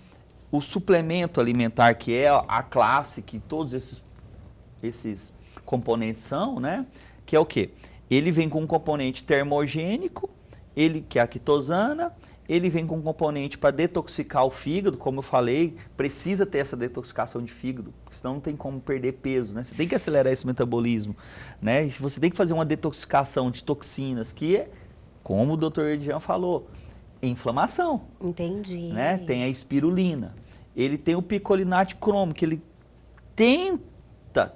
Speaker 3: o suplemento alimentar, que é a classe que todos esses componentes são, né? Que é o quê? Ele vem com um componente termogênico ele que é a quitosana, ele vem com um componente para detoxicar o fígado, como eu falei, precisa ter essa detoxicação de fígado, porque senão não tem como perder peso, né? Você tem que acelerar esse metabolismo, né? E você tem que fazer uma detoxicação de toxinas, que é, como o Dr. Edian falou, inflamação.
Speaker 1: Entendi.
Speaker 3: Né? Tem a espirulina. Ele tem o picolinate cromo, que ele tenta,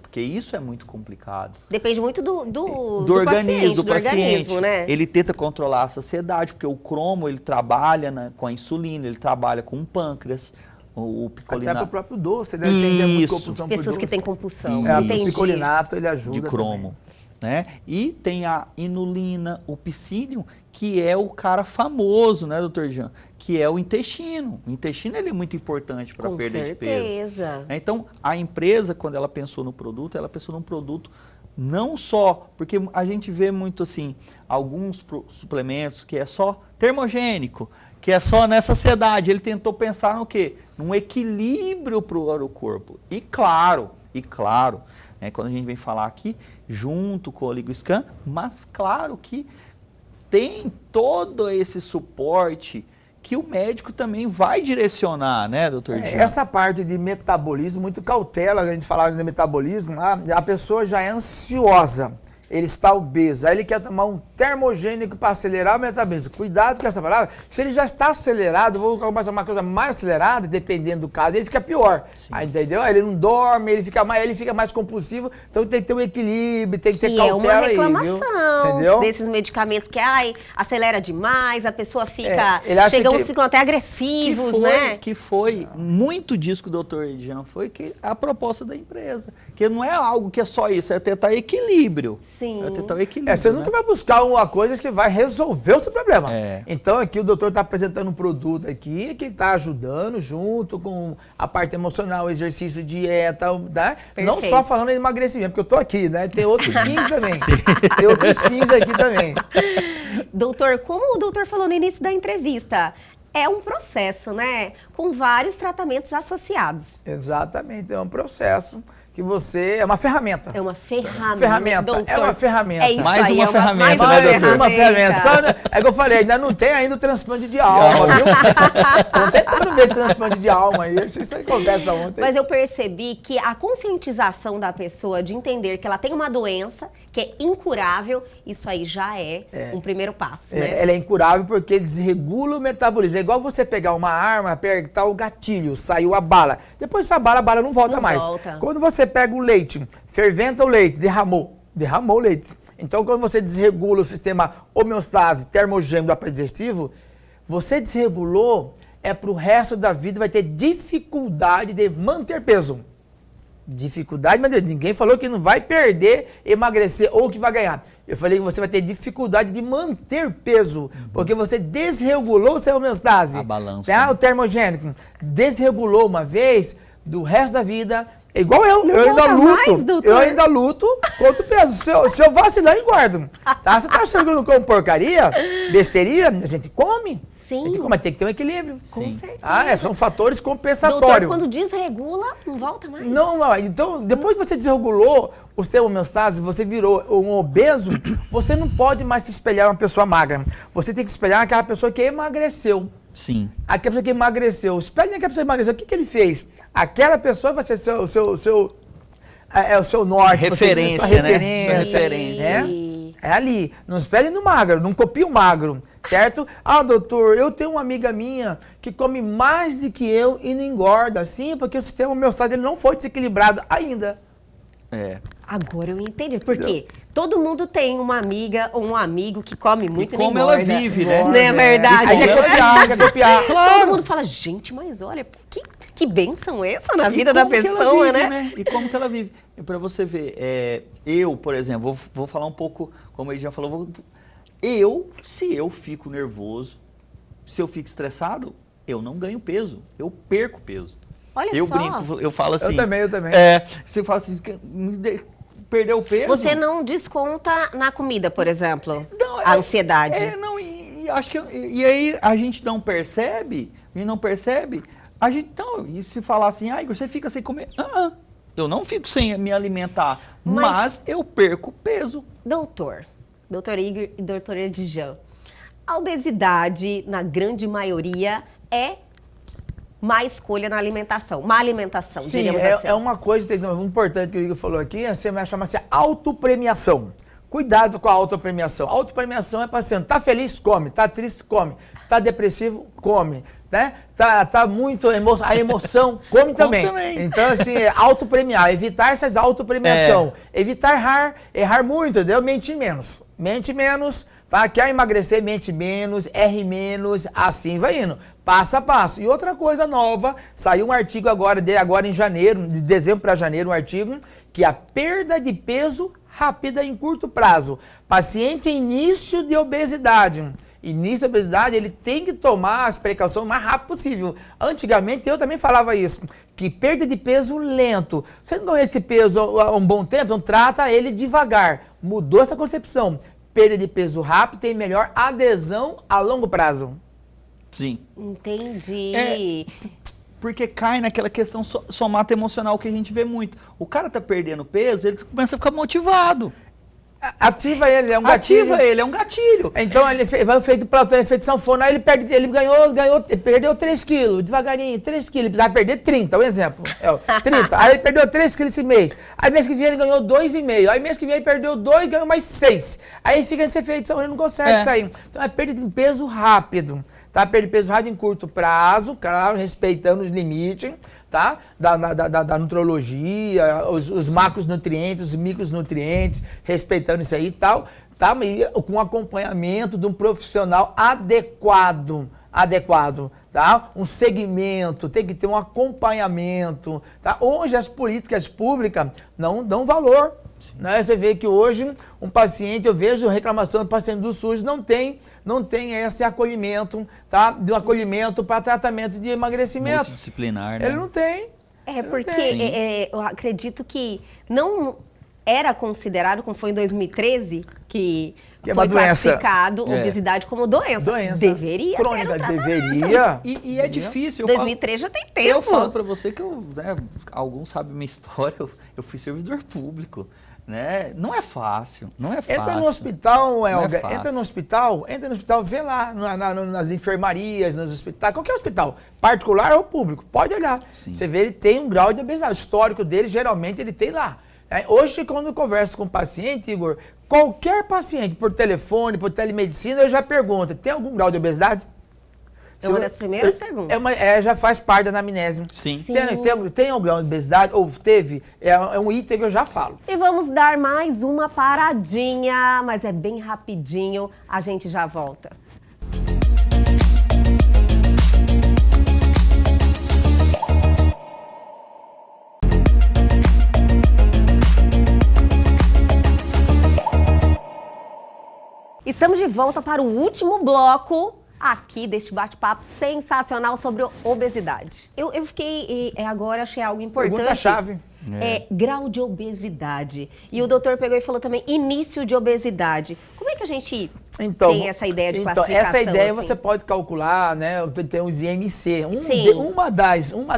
Speaker 3: porque isso é muito complicado.
Speaker 1: Depende muito do
Speaker 3: organismo,
Speaker 1: paciente, né?
Speaker 3: Ele tenta controlar a saciedade, porque o cromo, ele trabalha com a insulina, ele trabalha com o pâncreas, o picolinato.
Speaker 2: Até para o próprio doce, né? Tem muito
Speaker 3: Isso.
Speaker 2: compulsão por
Speaker 1: Pessoas que
Speaker 2: doce.
Speaker 1: têm compulsão.
Speaker 3: É,
Speaker 1: Entendi.
Speaker 2: O picolinato, ele ajuda
Speaker 3: De cromo. Né? E tem a inulina, o psyllium, que é o cara famoso, né, doutor Jean? Que é o intestino. O intestino ele é muito importante para perda de peso.
Speaker 1: Com certeza.
Speaker 3: Então, a empresa, quando ela pensou no produto, ela pensou num produto não só, porque a gente vê muito assim, alguns suplementos que é só termogênico, que é só nessa saciedade. Ele tentou pensar no quê? Num equilíbrio para o corpo. E claro, né, quando a gente vem falar aqui, junto com o OligoScan, mas claro que tem todo esse suporte que o médico também vai direcionar, né, doutor Jean?
Speaker 2: Essa parte de metabolismo, muito cautela, a gente falava de metabolismo, a pessoa já é ansiosa, ele está obeso, aí ele quer tomar um termogênico para acelerar o metabolismo. Cuidado com essa palavra, se ele já está acelerado, vou começar uma coisa mais acelerada, dependendo do caso, ele fica pior. Aí, entendeu? Aí ele não dorme, ele fica mais compulsivo, então tem que ter um equilíbrio, tem que ter cautela
Speaker 1: é uma
Speaker 2: aí,
Speaker 1: reclamação
Speaker 2: viu? Entendeu?
Speaker 1: desses medicamentos que acelera demais, a pessoa fica,
Speaker 2: uns
Speaker 1: ficam até agressivos, né?
Speaker 3: Que foi muito disso que o doutor Edian foi que a proposta da empresa, que não é algo que é só isso, é tentar equilíbrio.
Speaker 1: Sim.
Speaker 3: É tentar o equilíbrio.
Speaker 2: Você nunca vai buscar uma coisa que vai resolver o seu problema.
Speaker 3: É.
Speaker 2: Então aqui o doutor está apresentando um produto aqui que está ajudando junto com a parte emocional, exercício, dieta, né? Não só falando em emagrecimento, porque eu estou aqui, né? Tem outros fins também. Tem outros fins aqui também.
Speaker 1: Doutor, como o doutor falou no início da entrevista, é um processo, né? Com vários tratamentos associados.
Speaker 2: Exatamente, é um processo que você... É uma ferramenta.
Speaker 1: É uma ferramenta.
Speaker 2: Doutor, é uma ferramenta.
Speaker 1: É isso
Speaker 3: Mais
Speaker 1: aí,
Speaker 3: uma ferramenta, né, doutor?
Speaker 2: Uma ferramenta. É que eu falei, ainda não tem ainda o transplante de alma, viu? Não tem como ver transplante de alma aí. Isso aí conversa ontem.
Speaker 1: Mas eu percebi que a conscientização da pessoa de entender que ela tem uma doença que é incurável, isso aí já é um primeiro passo, né?
Speaker 2: Ela é incurável porque desregula o metabolismo. É igual você pegar uma arma, apertar o gatilho, saiu a bala. Depois dessa bala, a bala não volta mais. Quando você pega o leite, ferventa o leite, derramou o leite. Então, quando você desregula o sistema homeostase, termogênico do aparelho digestivo, você desregulou, para o resto da vida vai ter dificuldade de manter peso. Dificuldade, mas ninguém falou que não vai perder, emagrecer ou que vai ganhar. Eu falei que você vai ter dificuldade de manter peso, porque você desregulou o seu homeostase.
Speaker 3: A balança.
Speaker 2: Tá? O termogênico desregulou uma vez, do resto da vida, é igual eu ainda luto. Eu ainda luto contra o peso. Se eu vacilar, eu engordo. Tá? Você tá achando que eu não como porcaria, besteirinha? A gente come.
Speaker 1: Sim.
Speaker 2: A gente come, mas tem que ter um equilíbrio.
Speaker 1: Com certeza.
Speaker 2: São fatores compensatórios.
Speaker 1: Doutor, quando desregula, não volta mais.
Speaker 2: Não. Então, depois que você desregulou o seu homeostase, você virou um obeso, você não pode mais se espelhar uma pessoa magra. Você tem que espelhar aquela pessoa que emagreceu.
Speaker 3: Sim.
Speaker 2: Aquela pessoa que emagreceu. Espelha aquela pessoa que emagreceu. O que ele fez? Aquela pessoa vai ser o seu norte.
Speaker 3: Referência,
Speaker 2: sua
Speaker 3: né?
Speaker 2: referência.
Speaker 3: Sua referência.
Speaker 2: É ali. Não espelhe no magro, não copie o magro, certo? Doutor, eu tenho uma amiga minha que come mais do que eu e não engorda. Sim, porque o sistema homeostase ele não foi desequilibrado ainda.
Speaker 1: Agora eu entendi. Por quê? Todo mundo tem uma amiga ou um amigo que come muito
Speaker 3: e como
Speaker 1: ela
Speaker 3: vive, né?
Speaker 1: Não é verdade?
Speaker 2: Aí quer copiar.
Speaker 1: Claro. Todo mundo fala, gente, mas olha, que bênção essa na vida da pessoa,
Speaker 3: vive,
Speaker 1: né?
Speaker 3: E como que ela vive. E para você ver, eu, por exemplo, vou falar um pouco, como ele já falou, se eu fico nervoso, se eu fico estressado, eu não ganho peso, eu perco peso.
Speaker 1: Olha
Speaker 3: eu
Speaker 1: só.
Speaker 3: brinco, eu falo assim.
Speaker 2: Eu também.
Speaker 3: Você fala assim, perdeu o peso.
Speaker 1: Você não desconta na comida, por exemplo,
Speaker 3: não,
Speaker 1: a ansiedade.
Speaker 3: Acho que e aí a gente não percebe, a gente não, e se falar assim, Igor, você fica sem comer. Eu não fico sem me alimentar, mas eu perco peso.
Speaker 1: Doutor, doutor Igor e doutora Edjan, a obesidade, na grande maioria, é má escolha na alimentação, má alimentação,
Speaker 2: Sim,
Speaker 1: diríamos assim.
Speaker 2: é uma coisa importante que o Igor falou aqui, chama-se autopremiação. Cuidado com a autopremiação. A autopremiação é paciente, tá feliz, come, tá triste, come, tá depressivo, come, né? Tá muito a emoção, come também. Então, assim, autopremiar, evitar essas autopremiação, evitar errar muito, entendeu? Mentir menos, tá? Quer emagrecer, mente menos, erre menos, assim vai indo, passo a passo. E outra coisa nova, saiu um artigo agora em janeiro, de dezembro para janeiro, um artigo que a perda de peso rápida em curto prazo. Paciente em início de obesidade. Ele tem que tomar as precauções o mais rápido possível. Antigamente, eu também falava isso, que perda de peso lento. Você não ganha esse peso há um bom tempo, então trata ele devagar. Mudou essa concepção. Perda de peso rápido tem melhor adesão a longo prazo.
Speaker 3: Sim.
Speaker 1: Entendi.
Speaker 3: Porque cai naquela questão somata emocional que a gente vê muito. O cara tá perdendo peso, ele começa a ficar motivado.
Speaker 2: Ativa ele, é um gatilho.
Speaker 3: É um gatilho.
Speaker 2: Então ele vai feito platô, efeito sanfona, aí ele perdeu 3 quilos, devagarinho, 3 quilos, ele precisava perder 30, um exemplo. 30. Aí ele perdeu 3 quilos esse mês. Aí mês que vem ele ganhou 2,5. Aí mês que vem ele perdeu 2 e ganhou mais 6. Aí fica nesse efeito sanfona, ele não consegue sair. Então é perda de peso rápido. Tá? Perda de peso rápido em curto prazo, claro, respeitando os limites, tá? Da nutrologia, os macronutrientes, os micronutrientes, respeitando isso aí e tal, tá? E com acompanhamento de um profissional adequado, tá? Um segmento, tem que ter um acompanhamento, tá? Hoje as políticas públicas não dão valor, né? Você vê que hoje um paciente, eu vejo reclamação do paciente do SUS, não tem esse acolhimento, tá? De um acolhimento para tratamento de emagrecimento.
Speaker 3: Multidisciplinar, né?
Speaker 2: Ele não tem.
Speaker 1: Porque eu acredito que não era considerado, como foi em 2013, que foi classificado obesidade como doença.
Speaker 2: Deveria crônica, deveria.
Speaker 3: E é difícil.
Speaker 1: 2003 já tem tempo.
Speaker 3: Eu falo para você que alguns sabem minha história, eu fui servidor público. Né? Não é fácil.
Speaker 2: Entra no hospital, Elga, entra no hospital, vê lá nas enfermarias, nos hospitais, qualquer hospital, particular ou público, pode olhar.
Speaker 3: Sim.
Speaker 2: Você vê, ele tem um grau de obesidade, o histórico dele, geralmente, ele tem lá. Hoje, quando eu converso com o paciente, Igor, qualquer paciente, por telefone, por telemedicina, eu já pergunto, tem algum grau de obesidade?
Speaker 1: É uma das primeiras perguntas.
Speaker 2: Já faz parte da anamnese.
Speaker 3: Sim.
Speaker 2: Tem algum grau de obesidade? Ou teve? É um item que eu já falo.
Speaker 1: E vamos dar mais uma paradinha, mas é bem rapidinho. A gente já volta. Estamos de volta para o último bloco aqui deste bate-papo sensacional sobre obesidade. Eu fiquei, agora achei algo importante.
Speaker 2: Pergunta-chave.
Speaker 1: Grau de obesidade. E o doutor pegou e falou também início de obesidade. Como é que a gente tem essa ideia de classificação?
Speaker 2: Essa ideia
Speaker 1: assim?
Speaker 2: Você pode calcular, né? Tem os IMC. Uma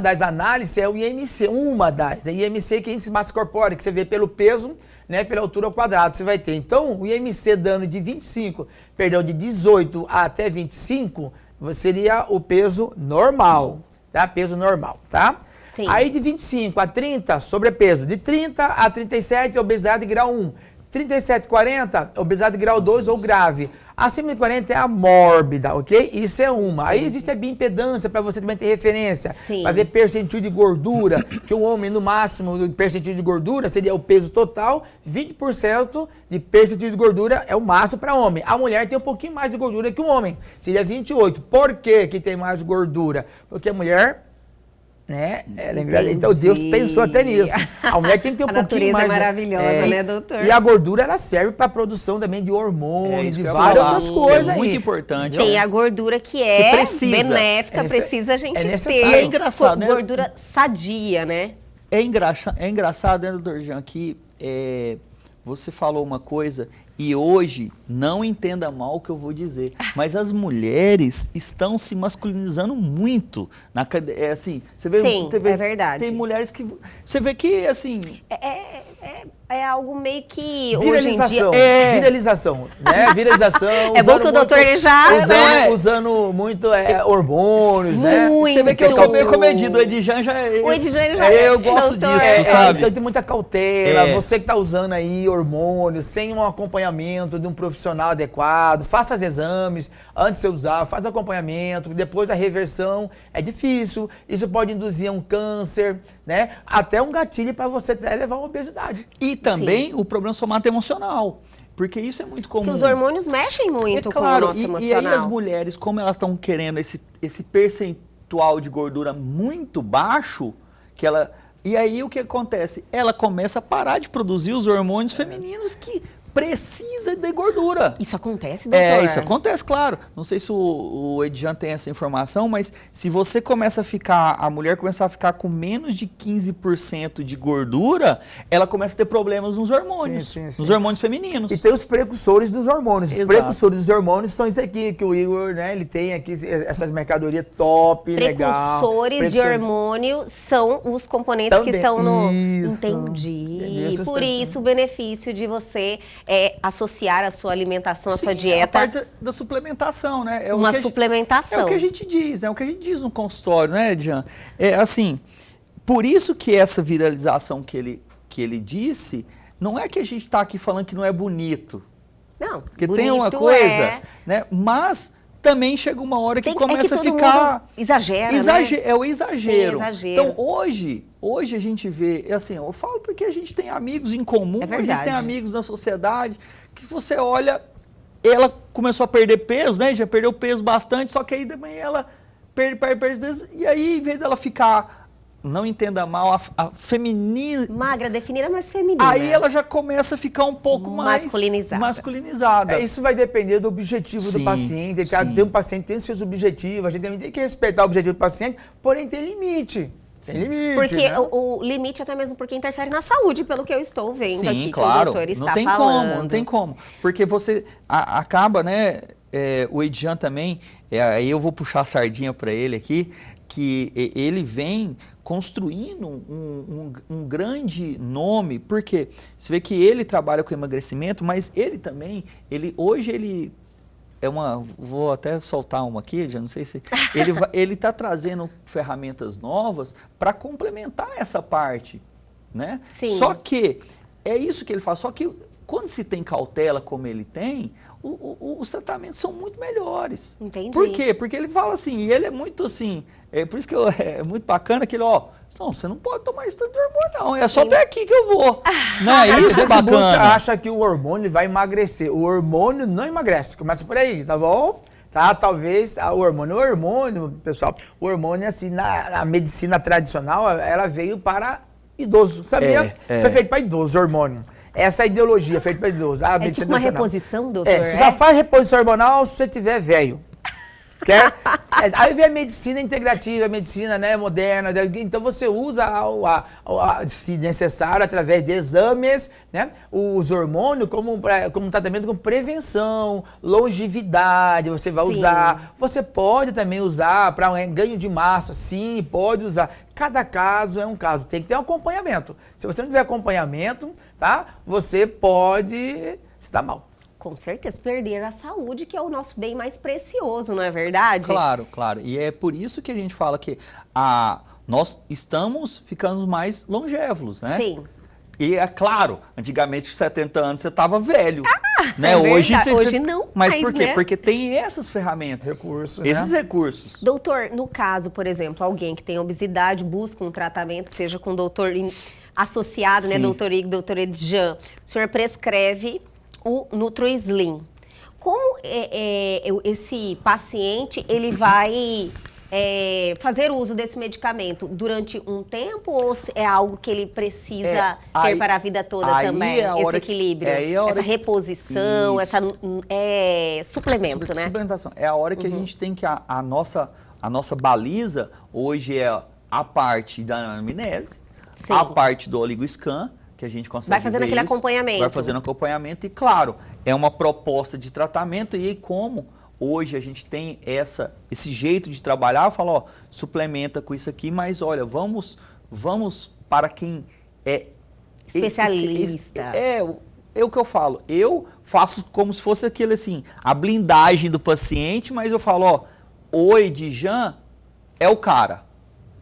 Speaker 2: das análises é o IMC. É IMC, que é índice de massa corpórea, que você vê pelo peso, né, pela altura ao quadrado, você vai ter. Então, o IMC dando de 18 até 25, seria o peso normal, tá? Peso normal, tá?
Speaker 1: Sim.
Speaker 2: Aí de 25 a 30, sobrepeso. De 30 a 37, obesidade grau 1. 37 a 40, obesidade grau 2 ou grave. Acima de 40 é a mórbida, ok? Isso é uma. Aí existe a bioimpedância, para você também ter referência. Para ver percentil de gordura, que o homem, no máximo, do percentil de gordura seria o peso total, 20% de percentil de gordura é o máximo para homem. A mulher tem um pouquinho mais de gordura que o homem, seria 28%. Por que que tem mais gordura? Porque a mulher... né? Então Deus pensou até nisso. A mulher tem que ter um pouquinho mais.
Speaker 1: A natureza é maravilhosa, né, doutor?
Speaker 2: E a gordura, ela serve para a produção também de hormônios, de várias outras coisas.
Speaker 3: É muito importante.
Speaker 1: Tem a gordura que benéfica, precisa a gente ter.
Speaker 3: E é engraçado, né?
Speaker 1: Gordura sadia, né?
Speaker 3: É engraçado, né, doutor Jean, que você falou uma coisa e hoje, não entenda mal o que eu vou dizer, mas as mulheres estão se masculinizando muito. Assim, você vê,
Speaker 1: sim, é verdade.
Speaker 3: Tem mulheres que... Você vê que, assim...
Speaker 1: é algo meio que hoje em dia...
Speaker 2: Viralização, né? Viralização.
Speaker 1: É bom que o doutor ele já...
Speaker 2: Usando muito hormônios, né?
Speaker 3: Você vê que eu sou meio comedido, o Edjan já...
Speaker 1: O Edjan ele já
Speaker 3: eu gosto disso, sabe?
Speaker 2: Então tem muita cautela, você que tá usando aí hormônios, sem um acompanhamento de um profissional adequado, faça os exames antes de você usar, faz acompanhamento, depois a reversão é difícil, isso pode induzir a um câncer, né? Até um gatilho para você até levar a uma obesidade.
Speaker 3: E também o problema somático emocional, porque isso é muito comum.
Speaker 1: Porque os hormônios mexem muito com o nosso emocional.
Speaker 3: E aí as mulheres, como elas estão querendo esse percentual de gordura muito baixo, e aí o que acontece? Ela começa a parar de produzir os hormônios femininos que precisa de gordura.
Speaker 1: Isso acontece, doutor?
Speaker 3: Isso acontece, claro. Não sei se o Edjan tem essa informação, mas se você a mulher começar a ficar com menos de 15% de gordura, ela começa a ter problemas nos hormônios, nos hormônios femininos.
Speaker 2: E tem os precursores dos hormônios.
Speaker 3: Exato.
Speaker 2: Os precursores dos hormônios são isso aqui, que o Igor, né, ele tem aqui essas mercadorias top, legal.
Speaker 1: Precursores de hormônio são os componentes que estão no...
Speaker 2: Isso.
Speaker 1: Entendi. Por isso o benefício de você associar a sua alimentação, a sua dieta.
Speaker 3: É a parte da suplementação, né?
Speaker 1: Uma suplementação.
Speaker 3: É o que a gente diz no consultório, né, Edjan? É assim, por isso que essa viralização que ele disse, não é que a gente está aqui falando que não é bonito.
Speaker 1: Não,
Speaker 3: porque tem uma coisa, né? Mas também chega uma hora que começa a ficar...
Speaker 1: Exagera, né?
Speaker 3: É o exagero.
Speaker 1: Sim, exagero.
Speaker 3: Então, hoje a gente vê, assim, eu falo porque a gente tem amigos em comum, a gente tem amigos na sociedade, que você olha, ela começou a perder peso, né? Já perdeu peso bastante, só que aí também ela perde peso, e aí, em vez dela ficar... Não entenda mal, a feminina...
Speaker 1: Magra, definida, mas feminina.
Speaker 3: Aí ela já começa a ficar um pouco mais...
Speaker 1: Masculinizada.
Speaker 2: Isso vai depender do objetivo do paciente. Cada paciente tem os seus objetivos. A gente tem que respeitar o objetivo do paciente, porém tem limite. Tem limite,
Speaker 1: porque
Speaker 2: né?
Speaker 1: o limite até mesmo porque interfere na saúde, pelo que eu estou vendo aqui,
Speaker 3: claro,
Speaker 1: que o doutor está
Speaker 3: não tem
Speaker 1: falando.
Speaker 3: Não tem como. Porque você acaba, né? O Edjan também, aí eu vou puxar a sardinha para ele aqui, que ele vem construindo um grande nome, porque você vê que ele trabalha com emagrecimento, mas ele também, hoje ele é vou até soltar uma aqui, já não sei se... Ele está trazendo ferramentas novas para complementar essa parte, né?
Speaker 1: Sim.
Speaker 3: Só que, é isso que ele faz, só que quando se tem cautela como ele tem, os tratamentos são muito melhores.
Speaker 1: Entendi.
Speaker 3: Por quê? Porque ele fala assim, e ele é muito assim, por isso que é muito bacana que ele, não, você não pode tomar esse tanto de hormônio, não. É só até aqui que eu vou. Não é isso? É bacana.
Speaker 2: Acha que o hormônio vai emagrecer. O hormônio não emagrece. Começa por aí, tá bom? Tá? Talvez o hormônio, pessoal, o hormônio, assim, na medicina tradicional, ela veio para idoso. Sabia? Foi feito para idoso, o hormônio. Essa ideologia feita para idoso.
Speaker 1: É tipo uma reposição, doutor?
Speaker 2: Você só faz reposição hormonal se você tiver velho. Aí vem a medicina integrativa, a medicina, né, moderna. Então você usa, se necessário, através de exames, né, os hormônios como um tratamento com prevenção, longevidade, você vai usar. Você pode também usar para ganho de massa, sim, pode usar. Cada caso é um caso, tem que ter um acompanhamento. Se você não tiver acompanhamento, tá, você pode se dar mal.
Speaker 1: Com certeza, perder a saúde, que é o nosso bem mais precioso, não é verdade?
Speaker 3: Claro, claro. E é por isso que a gente fala que nós estamos ficando mais longevos, né?
Speaker 1: Sim.
Speaker 3: E é claro, antigamente, com 70 anos, você estava velho. Né?
Speaker 1: É hoje não.
Speaker 3: Mas por quê?
Speaker 1: Né?
Speaker 3: Porque tem essas ferramentas. Esses recursos.
Speaker 1: Doutor, no caso, por exemplo, alguém que tem obesidade, busca um tratamento, seja com o doutor associado, né? Doutor Igor, doutor Edjan, o senhor prescreve o NutriSlim. Como esse paciente ele vai fazer uso desse medicamento durante um tempo ou é algo que ele precisa ter para a vida toda também? Esse equilíbrio, essa reposição, essa suplemento, né?
Speaker 3: Suplementação. É a hora que a gente tem que a nossa baliza hoje é a parte da anamnese, a parte do OligoScan, que a gente consegue
Speaker 1: vai fazendo aquele acompanhamento.
Speaker 3: Vai fazendo acompanhamento e, claro, é uma proposta de tratamento e como hoje a gente tem esse jeito de trabalhar, fala, suplementa com isso aqui, mas olha, vamos para quem
Speaker 1: Especialista.
Speaker 3: É o que eu falo. Eu faço como se fosse aquele assim, a blindagem do paciente, mas eu falo, ó, o Edjan é o cara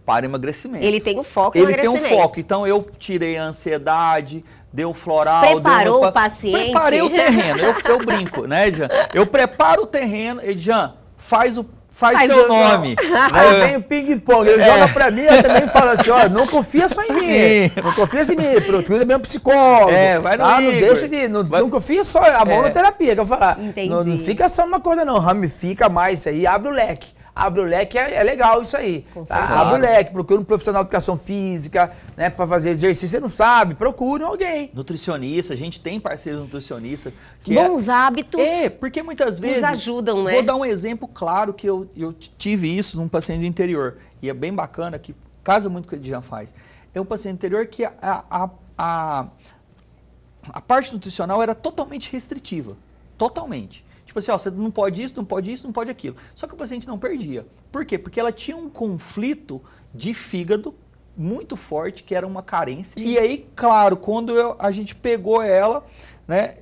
Speaker 3: para emagrecimento.
Speaker 1: Ele tem o foco no emagrecimento.
Speaker 3: Ele tem um foco. Então eu tirei a ansiedade, dei o floral.
Speaker 1: Preparou o paciente.
Speaker 3: Preparei o terreno. Eu brinco, né, Edjan? Eu preparo o terreno. Edjan, faz seu nome.
Speaker 2: Aí vem o ping-pong, ele joga pra mim, eu também falo assim, ó, não confia só em mim, não confia em mim, procura também um psicólogo.
Speaker 3: Vai no
Speaker 2: não
Speaker 3: Igor.
Speaker 2: deixa de, não confia só a monoterapia, que eu vou falar.
Speaker 1: Entendi.
Speaker 2: Não fica só uma coisa não, ramifica mais isso aí, abre o leque. Abre o leque, é legal isso aí. Tá? Abre o leque, procura um profissional de educação física, né, para fazer exercício, você não sabe, procure alguém.
Speaker 3: Nutricionista, a gente tem parceiros nutricionistas.
Speaker 1: Bons hábitos.
Speaker 3: Porque muitas vezes...
Speaker 1: nos ajudam, né?
Speaker 3: Vou dar um exemplo claro que eu tive isso num paciente do interior. E é bem bacana, que casa muito com o que o Edjan faz. É um paciente do interior que a parte nutricional era totalmente restritiva. Totalmente. Tipo assim, ó, você não pode isso, não pode isso, não pode aquilo. Só que o paciente não perdia. Por quê? Porque ela tinha um conflito de fígado muito forte, que era uma carência. E aí, claro, quando a gente pegou ela, né,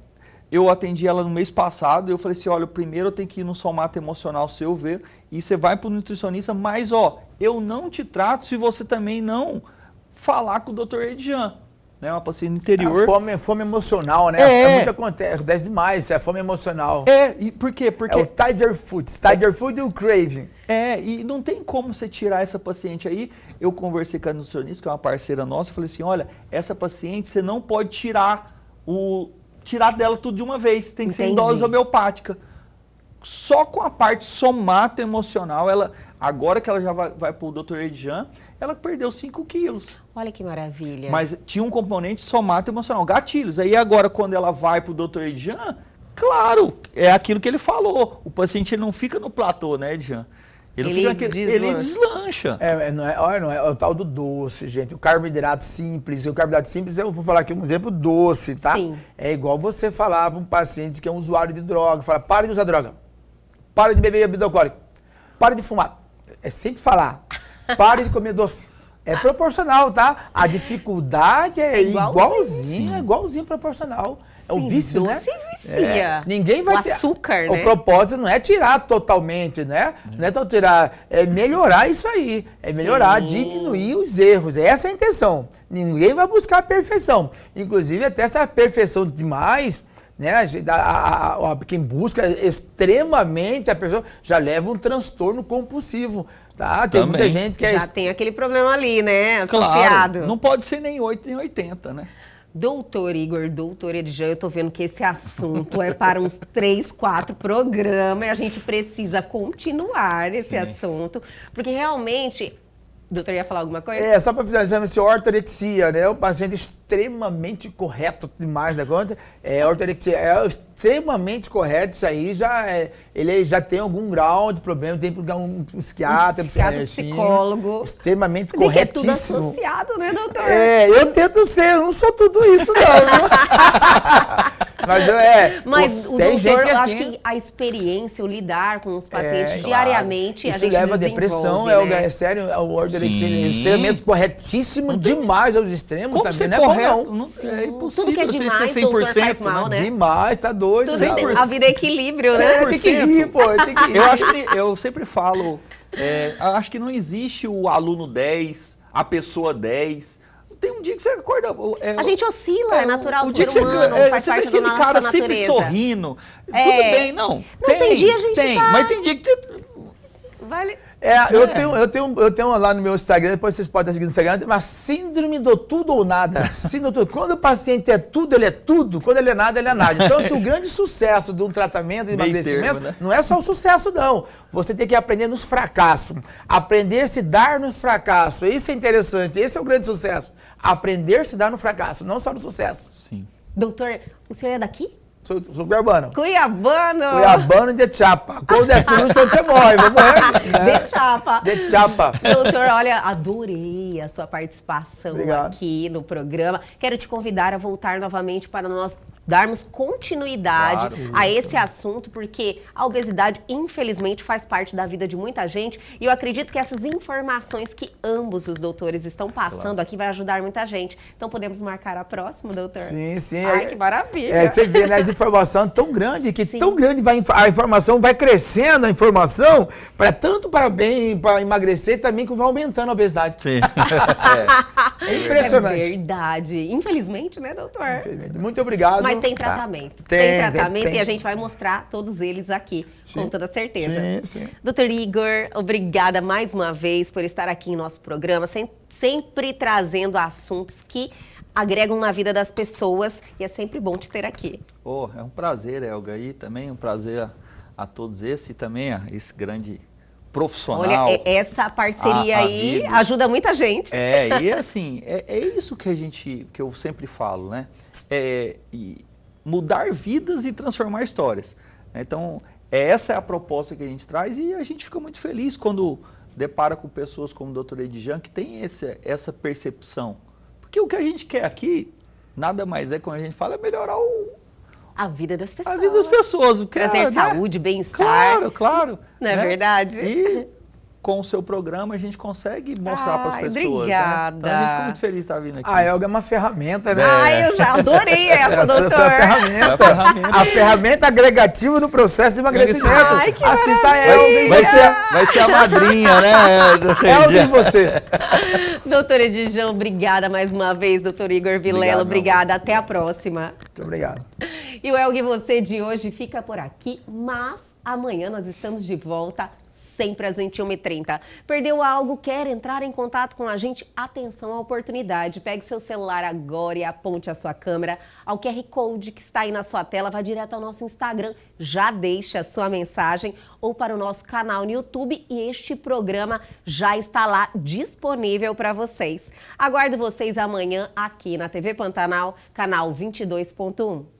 Speaker 3: eu atendi ela no mês passado, eu falei assim, olha, primeiro eu tenho que ir no somato emocional seu ver, e você vai pro nutricionista, mas ó, eu não te trato se você também não falar com o Dr. Edjan. Né, uma paciente no interior.
Speaker 2: Fome emocional, né? Muito acontece demais, é fome emocional.
Speaker 3: E por quê? Porque
Speaker 2: é o Tiger Food e o Craving.
Speaker 3: E não tem como você tirar essa paciente aí. Eu conversei com a nutricionista, que é uma parceira nossa, falei assim, olha, essa paciente você não pode tirar dela tudo de uma vez, tem que ser em dose homeopática. Só com a parte somato-emocional, agora que ela já vai pro Dr. Edjan, ela perdeu 5 quilos.
Speaker 1: Olha que maravilha.
Speaker 3: Mas tinha um componente somato-emocional, gatilhos. Aí agora, quando ela vai pro Dr. Edjan, claro, é aquilo que ele falou. O paciente ele não fica no platô, né, Edjan? Ele deslancha.
Speaker 2: Não é o tal do doce, gente. O carboidrato simples. O carboidrato simples, eu vou falar aqui um exemplo doce, tá?
Speaker 1: Sim.
Speaker 2: É igual você falar para um paciente que é um usuário de droga, fala, para de usar droga, para de beber bebida alcoólica, para de fumar. É sempre falar, pare de comer doce. É proporcional, tá? A dificuldade é igualzinho proporcional. É o vício, né?
Speaker 1: Doce vicia.
Speaker 2: Ninguém vai
Speaker 1: ter açúcar, né?
Speaker 2: O propósito não é tirar totalmente, né? Não é tirar, é melhorar isso aí. É melhorar, diminuir os erros. Essa é a intenção. Ninguém vai buscar a perfeição. Inclusive, até essa perfeição demais, né? Quem busca extremamente, a pessoa já leva um transtorno compulsivo. Tá? Tem muita gente que
Speaker 1: já tem aquele problema ali, né? Associado.
Speaker 3: Claro, não pode ser nem 8 nem 80, né?
Speaker 1: Doutor Igor, doutor Edjan, eu tô vendo que esse assunto é para uns 3, 4 programas e a gente precisa continuar esse assunto, porque realmente... Doutor, ia falar alguma coisa?
Speaker 2: Só para finalizar, esse ortorexia, né? O paciente extremamente correto demais da conta. Ortorexia é extremamente correto, isso aí ele já tem algum grau de problema, tem um psiquiatra,
Speaker 1: psicólogo.
Speaker 2: Extremamente
Speaker 1: corretíssimo. É tudo associado, né, doutor?
Speaker 2: Eu tento ser, eu não sou tudo isso, não.
Speaker 1: Mas o doutor, eu acho que a experiência, o lidar com os pacientes diariamente,
Speaker 2: isso
Speaker 1: a gente
Speaker 2: leva a depressão,
Speaker 1: né?
Speaker 2: É sério, o ortorexia é extremamente corretíssimo, demais aos extremos.
Speaker 3: Como
Speaker 2: também
Speaker 3: ser
Speaker 2: não é
Speaker 3: correto?
Speaker 2: Não.
Speaker 3: É impossível
Speaker 1: que é demais,
Speaker 3: ser 100%,
Speaker 1: doutor, faz mal, né?
Speaker 2: Demais, tá doido.
Speaker 3: 100%.
Speaker 1: A vida é equilíbrio, né?
Speaker 2: Tem que ir, pô, tem que ir.
Speaker 3: Eu sempre falo, acho que não existe o aluno 10, a pessoa 10. Tem um dia que você acorda...
Speaker 1: a gente oscila, é natural do
Speaker 3: ser
Speaker 1: humano, faz parte da nossa natureza.
Speaker 3: aquele cara sempre sorrindo, tudo bem, não.
Speaker 1: Tem dia a gente
Speaker 3: mas tem dia que...
Speaker 1: Vale...
Speaker 2: Eu tenho lá no meu Instagram, depois vocês podem seguir no Instagram, tem uma síndrome do tudo ou nada. Quando o paciente é tudo, ele é tudo. Quando ele é nada, ele é nada. Então, o grande sucesso de um tratamento de emagrecimento né? Não é só o sucesso, não. Você tem que aprender nos fracassos. Aprender a se dar nos fracassos. Isso é interessante. Esse é o grande sucesso. Aprender a se dar no fracasso, não só no sucesso.
Speaker 3: Sim.
Speaker 1: Doutor, o senhor é daqui?
Speaker 2: Sou cuiabano.
Speaker 1: Cuiabano
Speaker 2: de chapa. Quando é cruz, quando você morre. Vou morrer.
Speaker 1: De chapa.
Speaker 2: De chapa.
Speaker 1: Doutor, olha, adorei a sua participação
Speaker 2: Obrigado.
Speaker 1: Aqui no programa. Quero te convidar a voltar novamente para nós darmos continuidade
Speaker 3: Claro,
Speaker 1: a esse assunto, porque a obesidade, infelizmente, faz parte da vida de muita gente. E eu acredito que essas informações que ambos os doutores estão passando aqui vai ajudar muita gente. Então, podemos marcar a próxima, doutor?
Speaker 2: Sim, sim.
Speaker 1: Ai, que maravilha.
Speaker 2: Você vê, né, as informações tão grandes, que
Speaker 1: Sim.
Speaker 2: tão grande a informação vai crescendo, a informação, tanto para emagrecer, também que vai aumentando a obesidade.
Speaker 3: Sim.
Speaker 2: É impressionante.
Speaker 1: É verdade. Infelizmente, né, doutor?
Speaker 2: Muito obrigado.
Speaker 1: Mas tem
Speaker 2: Tá?
Speaker 1: tratamento.
Speaker 2: Tem
Speaker 1: Tratamento
Speaker 2: tem.
Speaker 1: e a gente vai mostrar todos eles aqui, com toda certeza.
Speaker 2: Sim, sim.
Speaker 1: Doutor Igor, obrigada mais uma vez por estar aqui em nosso programa, sempre trazendo assuntos que agregam na vida das pessoas e é sempre bom te ter aqui.
Speaker 3: É um prazer, Elga, e também um prazer a todos e também a esse grande profissional.
Speaker 1: Olha, essa parceria aí
Speaker 3: amigo.
Speaker 1: ajuda muita gente.
Speaker 3: E assim, é isso que eu sempre falo, né? E mudar vidas e transformar histórias. Então, essa é a proposta que a gente traz e a gente fica muito feliz quando depara com pessoas como o Dr. Edijan, que tem essa percepção. Porque o que a gente quer aqui, nada mais é, quando a gente fala, é melhorar
Speaker 1: A vida das pessoas.
Speaker 3: a vida das pessoas. Porque,
Speaker 1: Trazer
Speaker 3: né?
Speaker 1: saúde, bem-estar.
Speaker 3: Claro.
Speaker 1: Não é
Speaker 3: né?
Speaker 1: verdade?
Speaker 3: E com o seu programa a gente consegue mostrar para as
Speaker 1: Ai,
Speaker 3: pessoas.
Speaker 1: obrigada.
Speaker 3: Né? Então a gente fica muito feliz de estar vindo aqui.
Speaker 2: A Elga é uma ferramenta, né?
Speaker 1: Ai, eu já adorei essa, doutor.
Speaker 2: Essa é a ferramenta. A ferramenta agregativa no processo de emagrecimento.
Speaker 1: Ai, que
Speaker 2: Assista a Elga e
Speaker 3: Vai ser a madrinha, né? Dr.
Speaker 2: Elga e
Speaker 3: Edijan?
Speaker 2: você.
Speaker 1: Doutor Edijan, obrigada mais uma vez. Doutor Igor Vilela,
Speaker 3: Obrigado,
Speaker 1: obrigada. Até a próxima.
Speaker 2: Muito obrigado.
Speaker 1: E o Elga e você de hoje fica por aqui, mas amanhã nós estamos de volta sempre às 21h30. Perdeu algo? Quer entrar em contato com a gente? Atenção à oportunidade. Pegue seu celular agora e aponte a sua câmera ao QR Code que está aí na sua tela. Vá direto ao nosso Instagram, já deixe a sua mensagem ou para o nosso canal no YouTube e este programa já está lá disponível para vocês. Aguardo vocês amanhã aqui na TV Pantanal, canal 22.1.